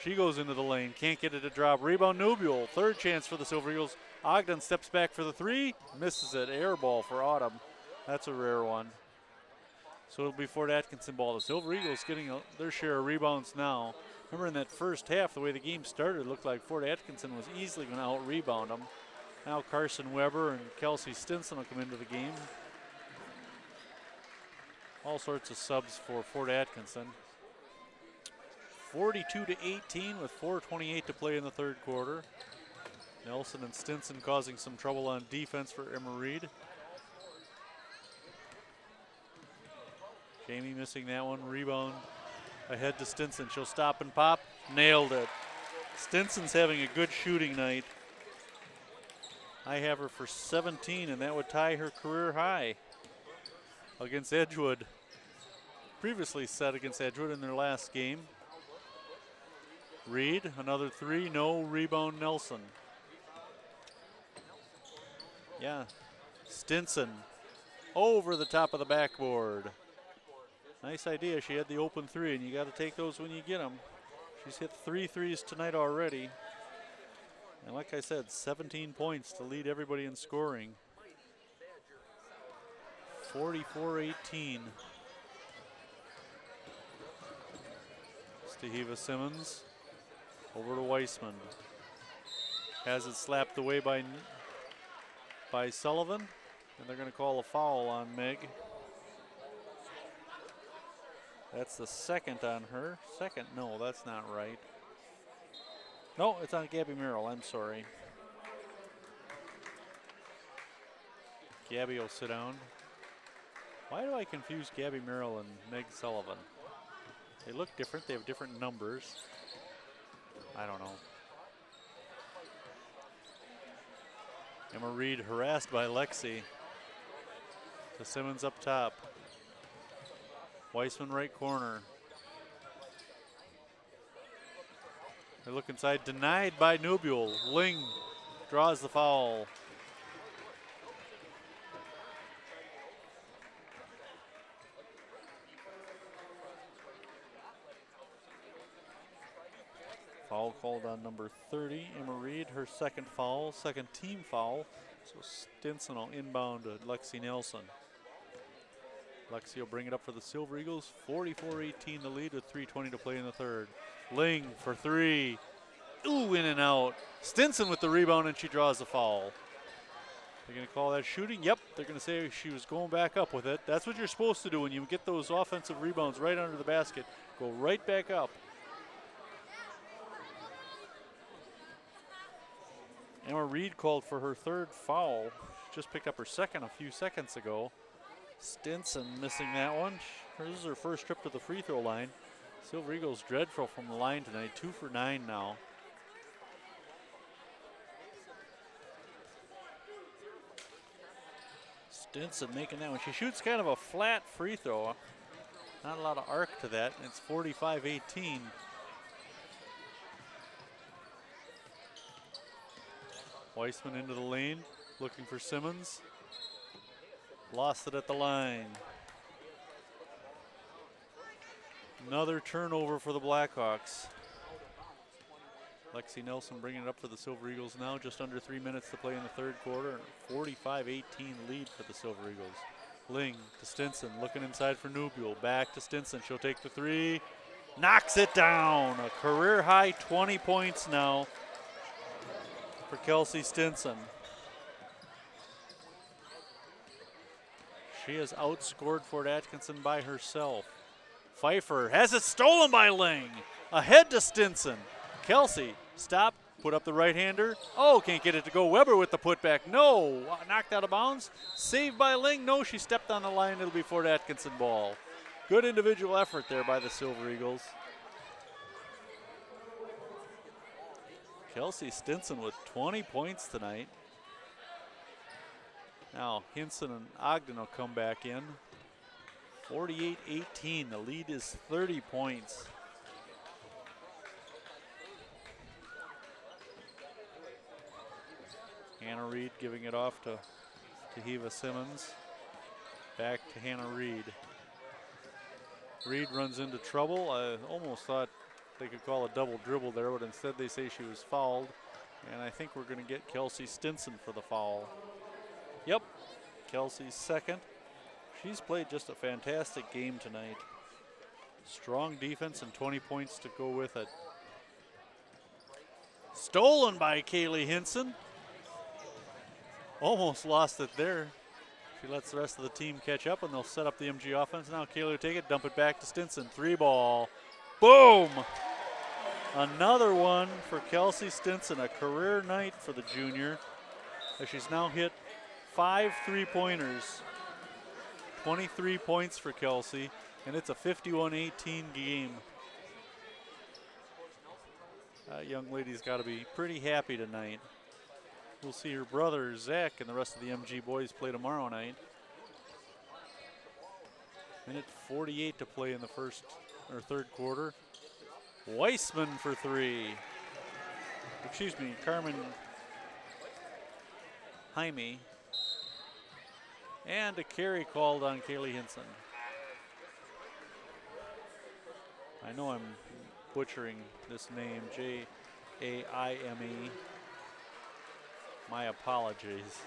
She goes into the lane. Can't get it to drop. Rebound Nubule. 3rd chance for the Silver Eagles. Ogden steps back for the 3. Misses it. Air ball for Autumn. That's a rare one. So it'll be Fort Atkinson ball. The Silver Eagles getting their share of rebounds now. Remember in that first half, the way the game started, it looked like Fort Atkinson was easily going to out-rebound them. Now Carson Weber and Kelsey Stinson will come into the game. All sorts of subs for Fort Atkinson. 42-18 with 4:28 to play in the 3rd quarter. Nelson and Stinson causing some trouble on defense for Emma Reed. Jamie missing that one. Rebound ahead to Stinson. She'll stop and pop. Nailed it. Stinson's having a good shooting night. I have her for 17, and that would tie her career high against Edgewood. Previously set against Edgewood in their last game. Reed, another 3, no. Rebound Nelson. Yeah, Stinson over the top of the backboard. Nice idea. She had the open 3, and you got to take those when you get them. She's hit 3 threes tonight already. And like I said, 17 points to lead everybody in scoring. 44-18. Taheva Simmons. Over to Weissman. Has it slapped away by Sullivan. And they're going to call a foul on Meg. That's the second on her. Second, no, that's not right. No, it's on Gabby Merrill, I'm sorry. Gabby will sit down. Why do I confuse Gabby Merrill and Meg Sullivan? They look different, they have different numbers. I don't know. Emma Reed harassed by Lexi. To Simmons up top. Weissman right corner. They look inside, denied by Nubule. Ling draws the foul. Foul called on number 30, Emma Reed, her second foul, second team foul. So Stinson will inbound to Lexi Nelson. Lexi will bring it up for the Silver Eagles. 44-18 the lead with 3:20 to play in the third. Ling for three. Ooh, in and out. Stinson with the rebound, and she draws the foul. They're going to call that shooting? Yep, they're going to say she was going back up with it. That's what you're supposed to do when you get those offensive rebounds right under the basket. Go right back up. Emma Reed called for her third foul. Just picked up her second a few seconds ago. Stinson missing that one. This is her first trip to the free throw line. Silver Eagles dreadful from the line tonight. 2 for 9 now. Stinson making that one. She shoots kind of a flat free throw. Not a lot of arc to that. It's 45-18. Weissman into the lane, looking for Simmons. Lost it at the line. Another turnover for the Blackhawks. Lexi Nelson bringing it up for the Silver Eagles now. Just under 3 minutes to play in the third quarter. 45-18 lead for the Silver Eagles. Ling to Stinson, looking inside for Nubule. Back to Stinson, she'll take the three. Knocks it down. A career high 20 points now for Kelsey Stinson. She has outscored Fort Atkinson by herself. Pfeiffer has it stolen by Ling. Ahead to Stinson. Kelsey, stop, put up the right-hander. Oh, can't get it to go. Weber with the putback. No, knocked out of bounds. Saved by Ling. No, she stepped on the line. It'll be Fort Atkinson ball. Good individual effort there by the Silver Eagles. Kelsey Stinson with 20 points tonight. Now Hinson and Ogden will come back in. 48-18, the lead is 30 points. Hannah Reed giving it off to Taheva Simmons. Back to Hannah Reed. Reed runs into trouble. I almost thought they could call a double dribble there, but instead they say she was fouled. And I think we're going to get Kelsey Stinson for the foul. Yep, Kelsey's second. She's played just a fantastic game tonight. Strong defense and 20 points to go with it. Stolen by Kaylee Hinson. Almost lost it there. She lets the rest of the team catch up, and they'll set up the MG offense. Now Kaylee will take it, dump it back to Stinson. Three ball. Boom! Another one for Kelsey Stinson, a career night for the junior, as she's now hit 5 3-pointers. 23 points for Kelsey, and it's a 51-18 game. That young lady's got to be pretty happy tonight. We'll see her brother, Zach, and the rest of the MG boys play tomorrow night. Minute 48 to play in the third quarter. Weissman for three. Excuse me, Carmen Jaime. And a carry called on Kaylee Hinson. I know I'm butchering this name, Jaime. My apologies.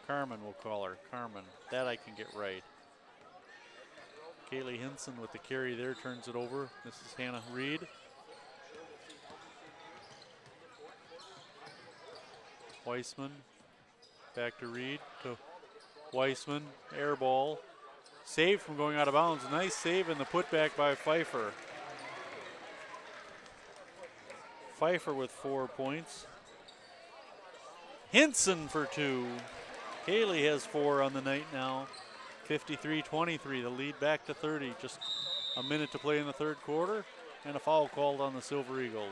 Carmen, we'll call her. Carmen. That I can get right. Kaylee Hinson with the carry there, turns it over. This is Hannah Reed. Weissman, back to Reed, to Weissman, air ball. Saved from going out of bounds. Nice save and the putback by Pfeiffer. Pfeiffer with 4 points. Hinson for 2. Kaylee has 4 on the night now. 53-23, the lead back to 30. Just a minute to play in the third quarter, and a foul called on the Silver Eagles.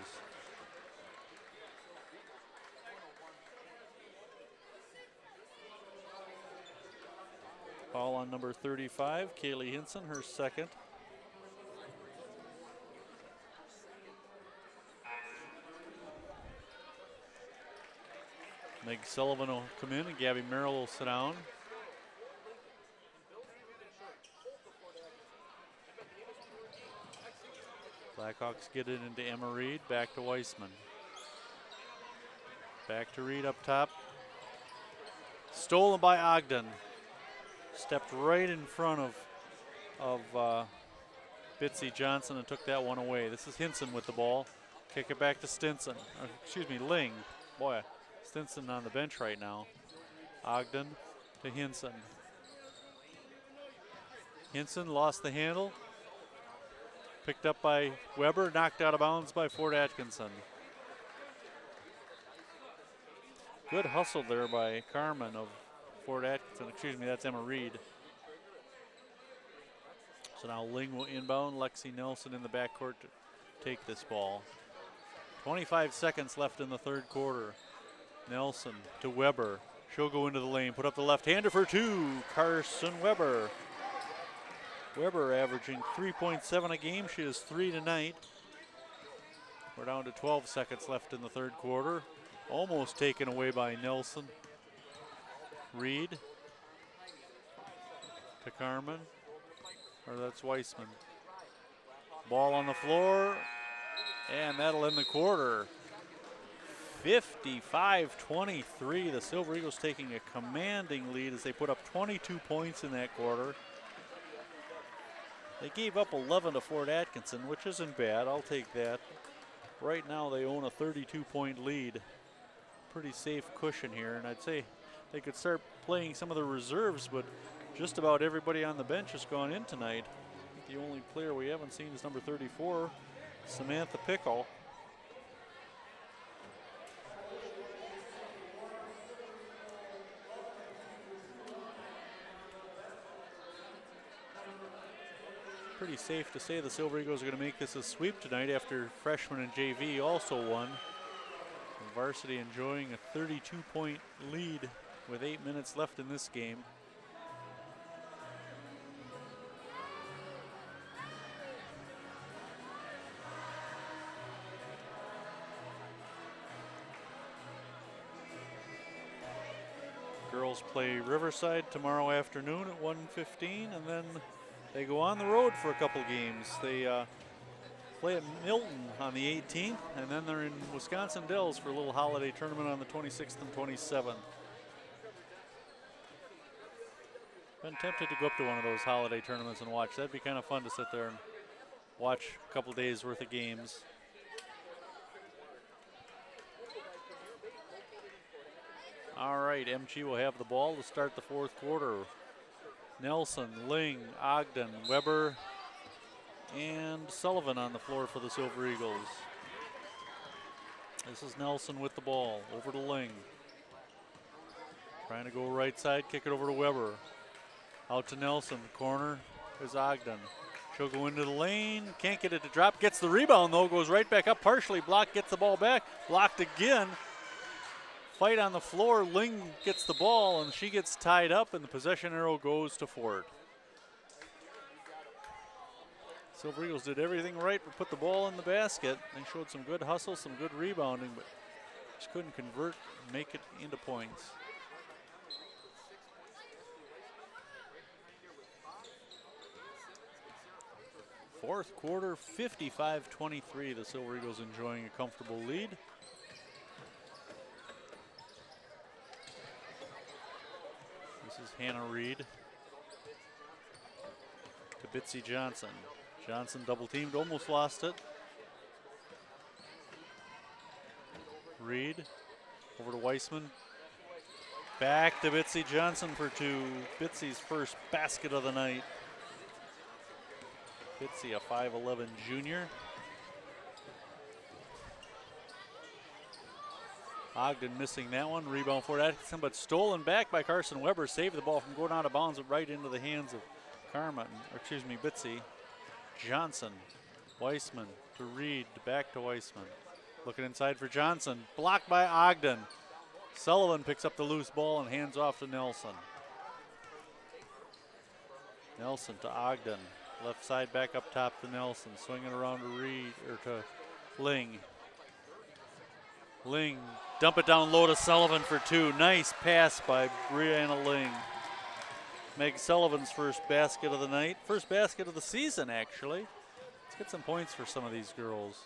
Foul on number 35, Kaylee Hinson, her second. Meg Sullivan will come in and Gabby Merrill will sit down. Blackhawks get it into Emma Reed, back to Weissman. Back to Reed up top. Stolen by Ogden. Stepped right in front of Bitsy Johnson and took that one away. This is Hinson with the ball. Kick it back to Stinson. Ling. Boy, Stinson on the bench right now. Ogden to Hinson. Hinson lost the handle. Picked up by Weber, knocked out of bounds by Fort Atkinson. Good hustle there by Carmen of Fort Atkinson. Excuse me, that's Emma Reed. So now Ling will inbound. Lexi Nelson in the backcourt to take this ball. 25 seconds left in the third quarter. Nelson to Weber. She'll go into the lane, put up the left-hander for 2. Carson Weber. Weber averaging 3.7 a game. She has 3 tonight. We're down to 12 seconds left in the third quarter. Almost taken away by Nelson. Reed to Carmen, or that's Weissman. Ball on the floor, and that'll end the quarter. 55-23, the Silver Eagles taking a commanding lead as they put up 22 points in that quarter. They gave up 11 to Fort Atkinson, which isn't bad. I'll take that. Right now they own a 32-point lead. Pretty safe cushion here, and I'd say they could start playing some of the reserves, but just about everybody on the bench has gone in tonight. The only player we haven't seen is number 34, Samantha Pickle. Pretty safe to say the Silver Eagles are going to make this a sweep tonight after freshman and JV also won. And varsity enjoying a 32-point lead with 8 minutes left in this game. Girls play Riverside tomorrow afternoon at 1:15, and then they go on the road for a couple games. They play at Milton on the 18th, and then they're in Wisconsin Dells for a little holiday tournament on the 26th and 27th. Been tempted to go up to one of those holiday tournaments and watch. That'd be kind of fun to sit there and watch a couple days worth of games. All right, MG will have the ball to start the fourth quarter. Nelson, Ling, Ogden, Weber, and Sullivan on the floor for the Silver Eagles. This is Nelson with the ball, over to Ling. Trying to go right side, kick it over to Weber. Out to Nelson, corner is Ogden. She'll go into the lane, can't get it to drop, gets the rebound though, goes right back up, partially blocked, gets the ball back, blocked again. Fight on the floor, Ling gets the ball and she gets tied up and the possession arrow goes to Fort. Silver Eagles did everything right but put the ball in the basket. They showed some good hustle, some good rebounding, but just couldn't convert and make it into points. Fourth quarter, 55-23. The Silver Eagles enjoying a comfortable lead. This is Hannah Reed. to Bitsy Johnson. Johnson double teamed, almost lost it. Reed over to Weissman. Back to Bitsy Johnson for two. Bitsy's first basket of the night. Bitsy, a 5'11" junior. Ogden missing that one. Rebound for Atkinson, but stolen back by Carson Weber. Saved the ball from going out of bounds, right into the hands of Bitsy Johnson. Weissman to Reed, back to Weissman. Looking inside for Johnson. Blocked by Ogden. Sullivan picks up the loose ball and hands off to Nelson. Nelson to Ogden. Left side back up top to Nelson. Swinging around to Reed, or to Ling. Ling, dump it down low to Sullivan for two. Nice pass by Brianna Ling. Makes Sullivan's first basket of the night. First basket of the season, actually. Let's get some points for some of these girls.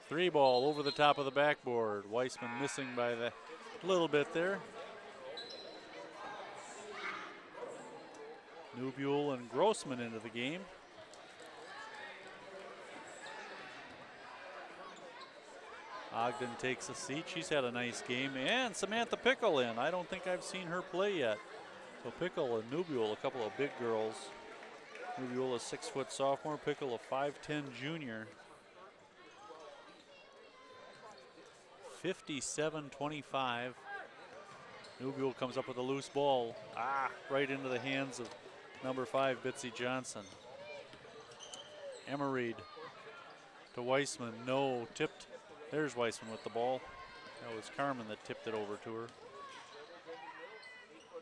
Three ball over the top of the backboard. Weissman missing by the little bit there. Newbuell and Grossman into the game. Ogden takes a seat. She's had a nice game. And Samantha Pickle in. I don't think I've seen her play yet. So Pickle and Newbuell, a couple of big girls. Newbuell, a 6-foot sophomore. Pickle, a 5'10" junior. 57-25. Newbuell comes up with a loose ball. Right into the hands of number 5, Bitsy Johnson. Emma Reed to Weissman. No, tipped. There's Weissman with the ball. That was Carmen that tipped it over to her.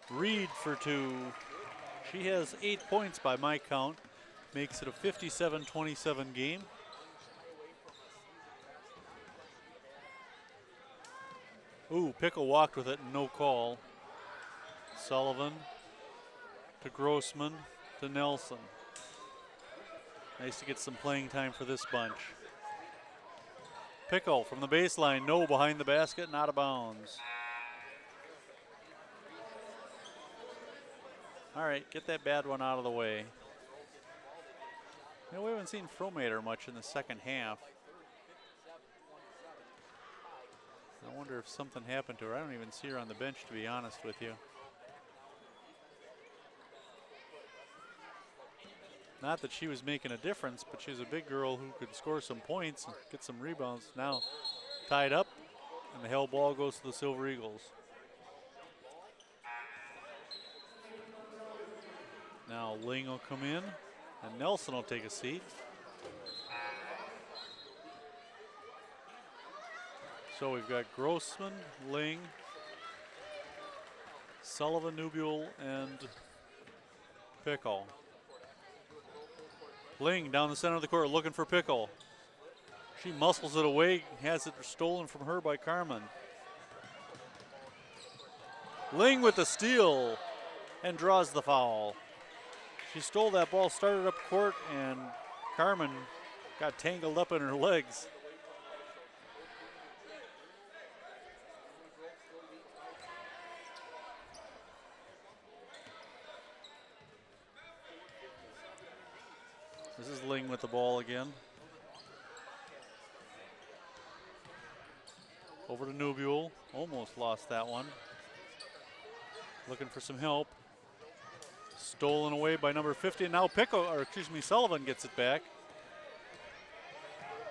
Reed for two. She has 8 points by my count. Makes it a 57-27 game. Ooh, Pickle walked with it, no call. Sullivan to Grossman to Nelson. Nice to get some playing time for this bunch. Pickle from the baseline, no, behind the basket and out of bounds. All right, get that bad one out of the way. You know, we haven't seen Fromater much in the second half. I wonder if something happened to her. I don't even see her on the bench, to be honest with you. Not that she was making a difference, but she's a big girl who could score some points and get some rebounds. Now tied up, and the held ball goes to the Silver Eagles. Now Ling will come in, and Nelson will take a seat. So we've got Grossman, Ling, Sullivan, Newbuell, and Pickle. Ling down the center of the court looking for Pickle. She muscles it away, has it stolen from her by Carmen. Ling with the steal and draws the foul. She stole that ball, started up court, and Carmen got tangled up in her legs. This is Ling with the ball again. Over to Newbuell. Almost lost that one. Looking for some help. Stolen away by number 50. And now Sullivan gets it back.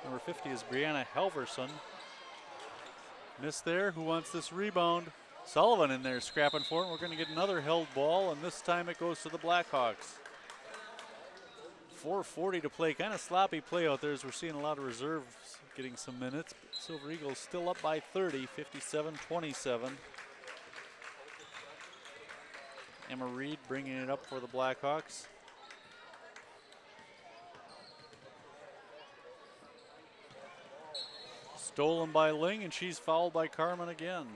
Number 50 is Brianna Halverson. Missed there. Who wants this rebound? Sullivan in there scrapping for it. We're going to get another held ball, and this time it goes to the Blackhawks. 4:40 to play. Kind of sloppy play out there as we're seeing a lot of reserves getting some minutes. Silver Eagles still up by 30, 57-27. Emma Reed bringing it up for the Blackhawks. Stolen by Ling, and she's fouled by Carmen again.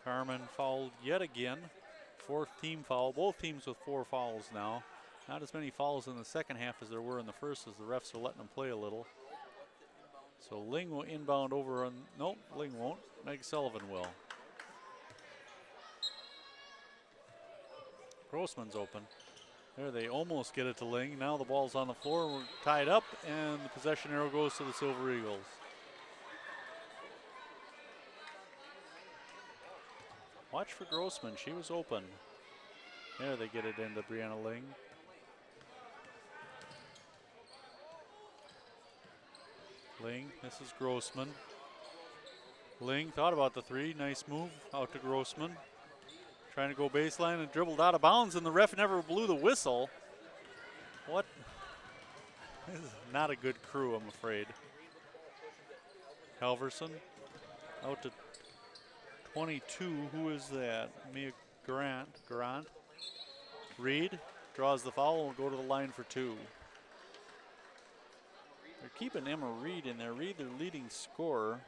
Carmen fouled yet again. 4th team foul. Both teams with 4 fouls now. Not as many fouls in the second half as there were in the first, as the refs are letting them play a little. So Ling will inbound over on, nope, Ling won't. Meg Sullivan will. Grossman's open. There, they almost get it to Ling. Now the ball's on the floor. We're tied up, and the possession arrow goes to the Silver Eagles. Watch for Grossman. She was open. There, they get it into Brianna Ling. Ling, this is Grossman. Ling thought about the three. Nice move out to Grossman. Trying to go baseline and dribbled out of bounds, and the ref never blew the whistle. What? This is not a good crew, I'm afraid. Halverson out to 22. Who is that? Mia Grant. Reed draws the foul and will go to the line for two. They're keeping Emma Reed in there. Reed, their leading scorer.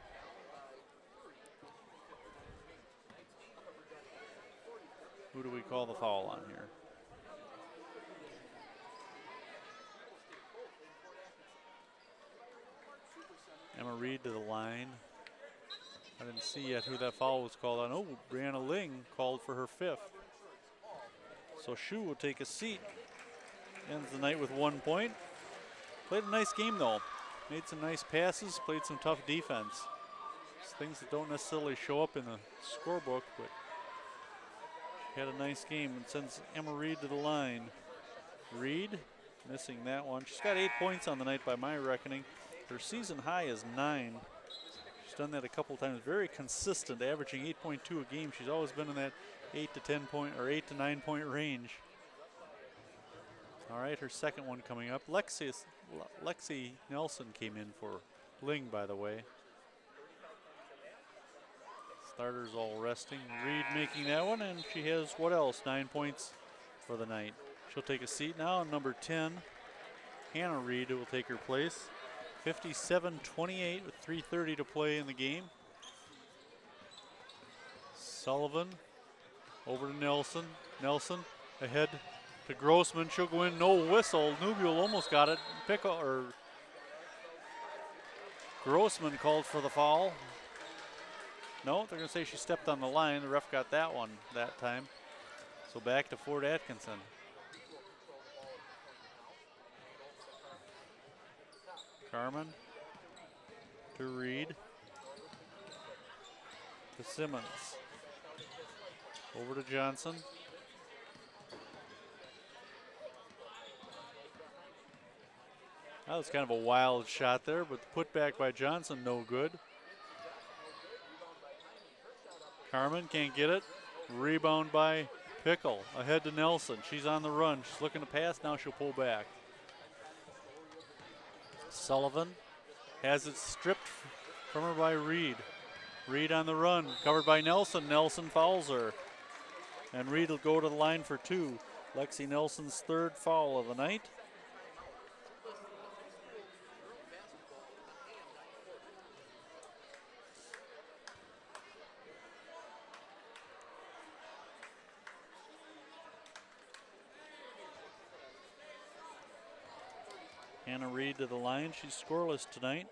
Who do we call the foul on here? Emma Reed to the line. I didn't see yet who that foul was called on. Oh, Brianna Ling called for her fifth. So Shu will take a seat. Ends the night with 1 point. Played a nice game though. Made some nice passes, played some tough defense. It's things that don't necessarily show up in the scorebook, but she had a nice game and sends Emma Reed to the line. Reed missing that one. She's got 8 points on the night by my reckoning. Her season high is 9. She's done that a couple times. Very consistent, averaging 8.2 a game. She's always been in that 8 to 10 point or 8 to 9 point range. All right, her second one coming up. Lexi Nelson came in for Ling, by the way. Starters all resting. Reed making that one, and she has what else? 9 points for the night. She'll take a seat now. Number 10, Hannah Reed will take her place. 57-28 with 3:30 to play in the game. Sullivan over to Nelson. Nelson ahead to Grossman. She'll go in, no whistle. Nubule almost got it. Grossman called for the foul. No, they're going to say she stepped on the line. The ref got that one that time. So back to Fort Atkinson. Carmen to Reed to Simmons. Over to Johnson. That was kind of a wild shot there, but the putback by Johnson, no good. Carmen can't get it. Rebound by Pickle. Ahead to Nelson. She's on the run. She's looking to pass. Now she'll pull back. Sullivan has it stripped from her by Reed. Reed on the run. Covered by Nelson. Nelson fouls her. And Reed will go to the line for two. Lexi Nelson's third foul of the night. Hannah Reed to the line. She's scoreless tonight.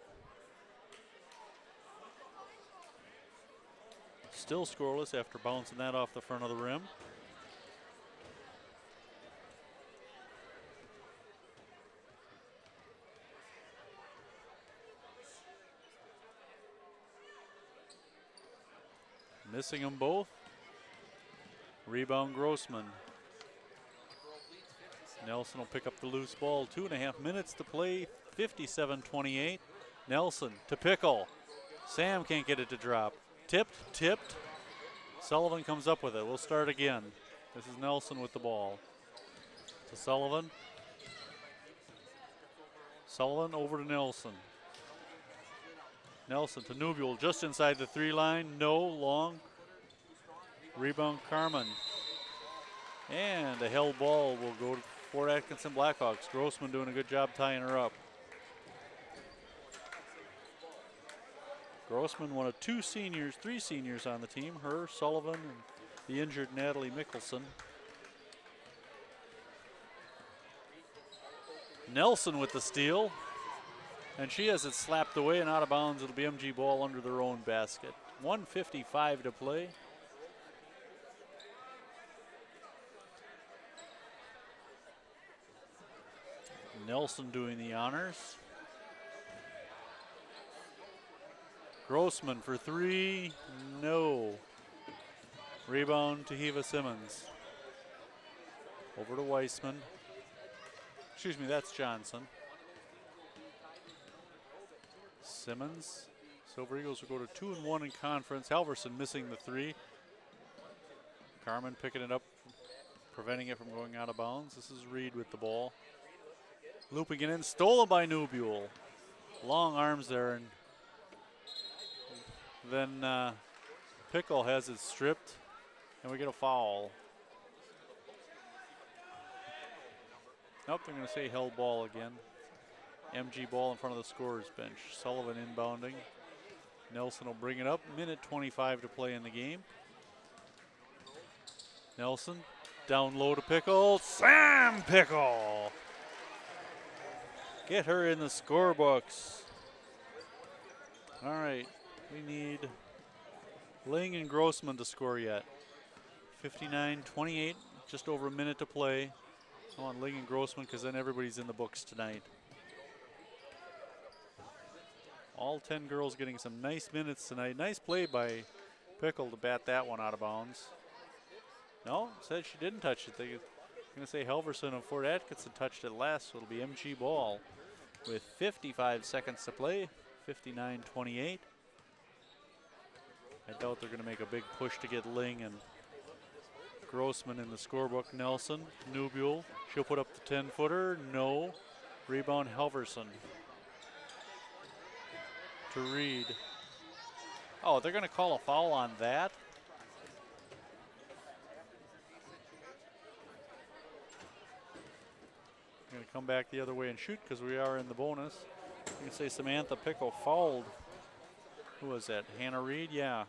Still scoreless after bouncing that off the front of the rim. Missing them both. Rebound Grossman. Nelson will pick up the loose ball. 2.5 minutes to play. 57-28. Nelson to Pickle. Sam can't get it to drop. Tipped. Sullivan comes up with it. We'll start again. This is Nelson with the ball. To Sullivan. Sullivan over to Nelson. Nelson to Nubule just inside the three line. No, long. Rebound Carmen. And the held ball will go to Fort Atkinson Blackhawks. Grossman doing a good job tying her up. Grossman, one of three seniors on the team. Her, Sullivan, and the injured Natalie Mickelson. Nelson with the steal. And she has it slapped away and out of bounds. It'll be MG ball under their own basket. 1:55 to play. Nelson doing the honors. Grossman for three, no. Rebound to Hiva Simmons. Over to Weissman. Excuse me, that's Johnson. Simmons. Silver Eagles will go to 2-1 in conference. Halverson missing the three. Carmen picking it up, preventing it from going out of bounds. This is Reed with the ball. Looping it in, stolen by Nubule. Long arms there, and then Pickle has it stripped, and we get a foul. Nope, they're going to say held ball again. MG ball in front of the scorer's bench. Sullivan inbounding. Nelson will bring it up. Minute 25 to play in the game. Nelson down low to Pickle. Sam Pickle! Get her in the scorebooks. All right, we need Ling and Grossman to score yet. 59-28, just over a minute to play. I want Ling and Grossman because then everybody's in the books tonight. All 10 girls getting some nice minutes tonight. Nice play by Pickle to bat that one out of bounds. No, said she didn't touch it. They're going to say Halverson of Fort Atkinson touched it last, so it'll be MG ball with 55 seconds to play, 59-28. I doubt they're going to make a big push to get Ling and Grossman in the scorebook. Nelson, Nubule, she'll put up the 10-footer, no. Rebound Halverson. To Reed. Oh, they're going to call a foul on that? Going to come back the other way and shoot because we are in the bonus. You can say Samantha Pickle fouled. Who was that? Hannah Reed? Yeah.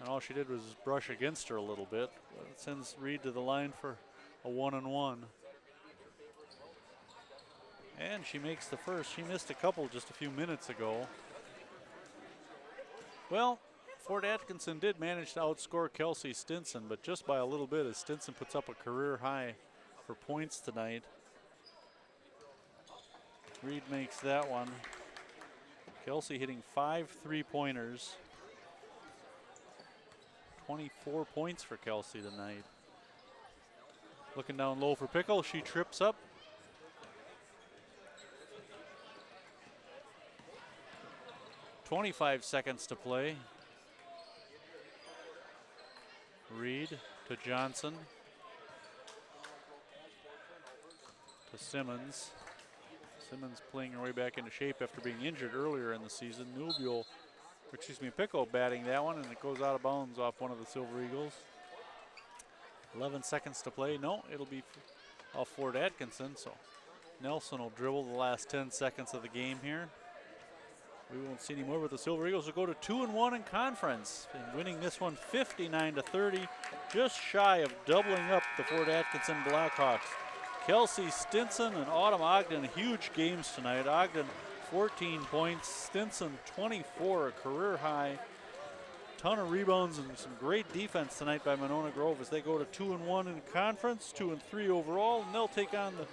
And all she did was brush against her a little bit. It sends Reed to the line for a 1-and-1. And she makes the first. She missed a couple just a few minutes ago. Well, Fort Atkinson did manage to outscore Kelsey Stinson, but just by a little bit as Stinson puts up a career high for points tonight. Reed makes that one. Kelsey hitting 5 3-pointers. 24 points for Kelsey tonight. Looking down low for Pickle, she trips up. .25 seconds to play. Reed to Johnson. To Simmons. Simmons playing her way back into shape after being injured earlier in the season. Pickle batting that one, and it goes out of bounds off one of the Silver Eagles. 11 seconds to play. No, it'll be off Fort Atkinson, so Nelson will dribble the last 10 seconds of the game here. We won't see any more, but the Silver Eagles will go to 2-1 in conference, and winning this one 59-30, just shy of doubling up the Fort Atkinson Blackhawks. Kelsey Stinson and Autumn Ogden, huge games tonight. Ogden 14 points, Stinson 24, a career high. Ton of rebounds and some great defense tonight by Monona Grove as they go to 2-1 in conference, 2-3 overall, and they'll take on the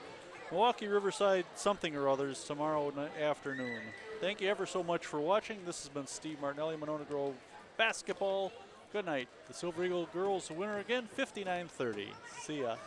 Milwaukee Riverside something or others tomorrow afternoon. Thank you ever so much for watching. This has been Steve Martinelli, Monona Grove basketball. Good night. The Silver Eagle girls winner again, 59-30. See ya.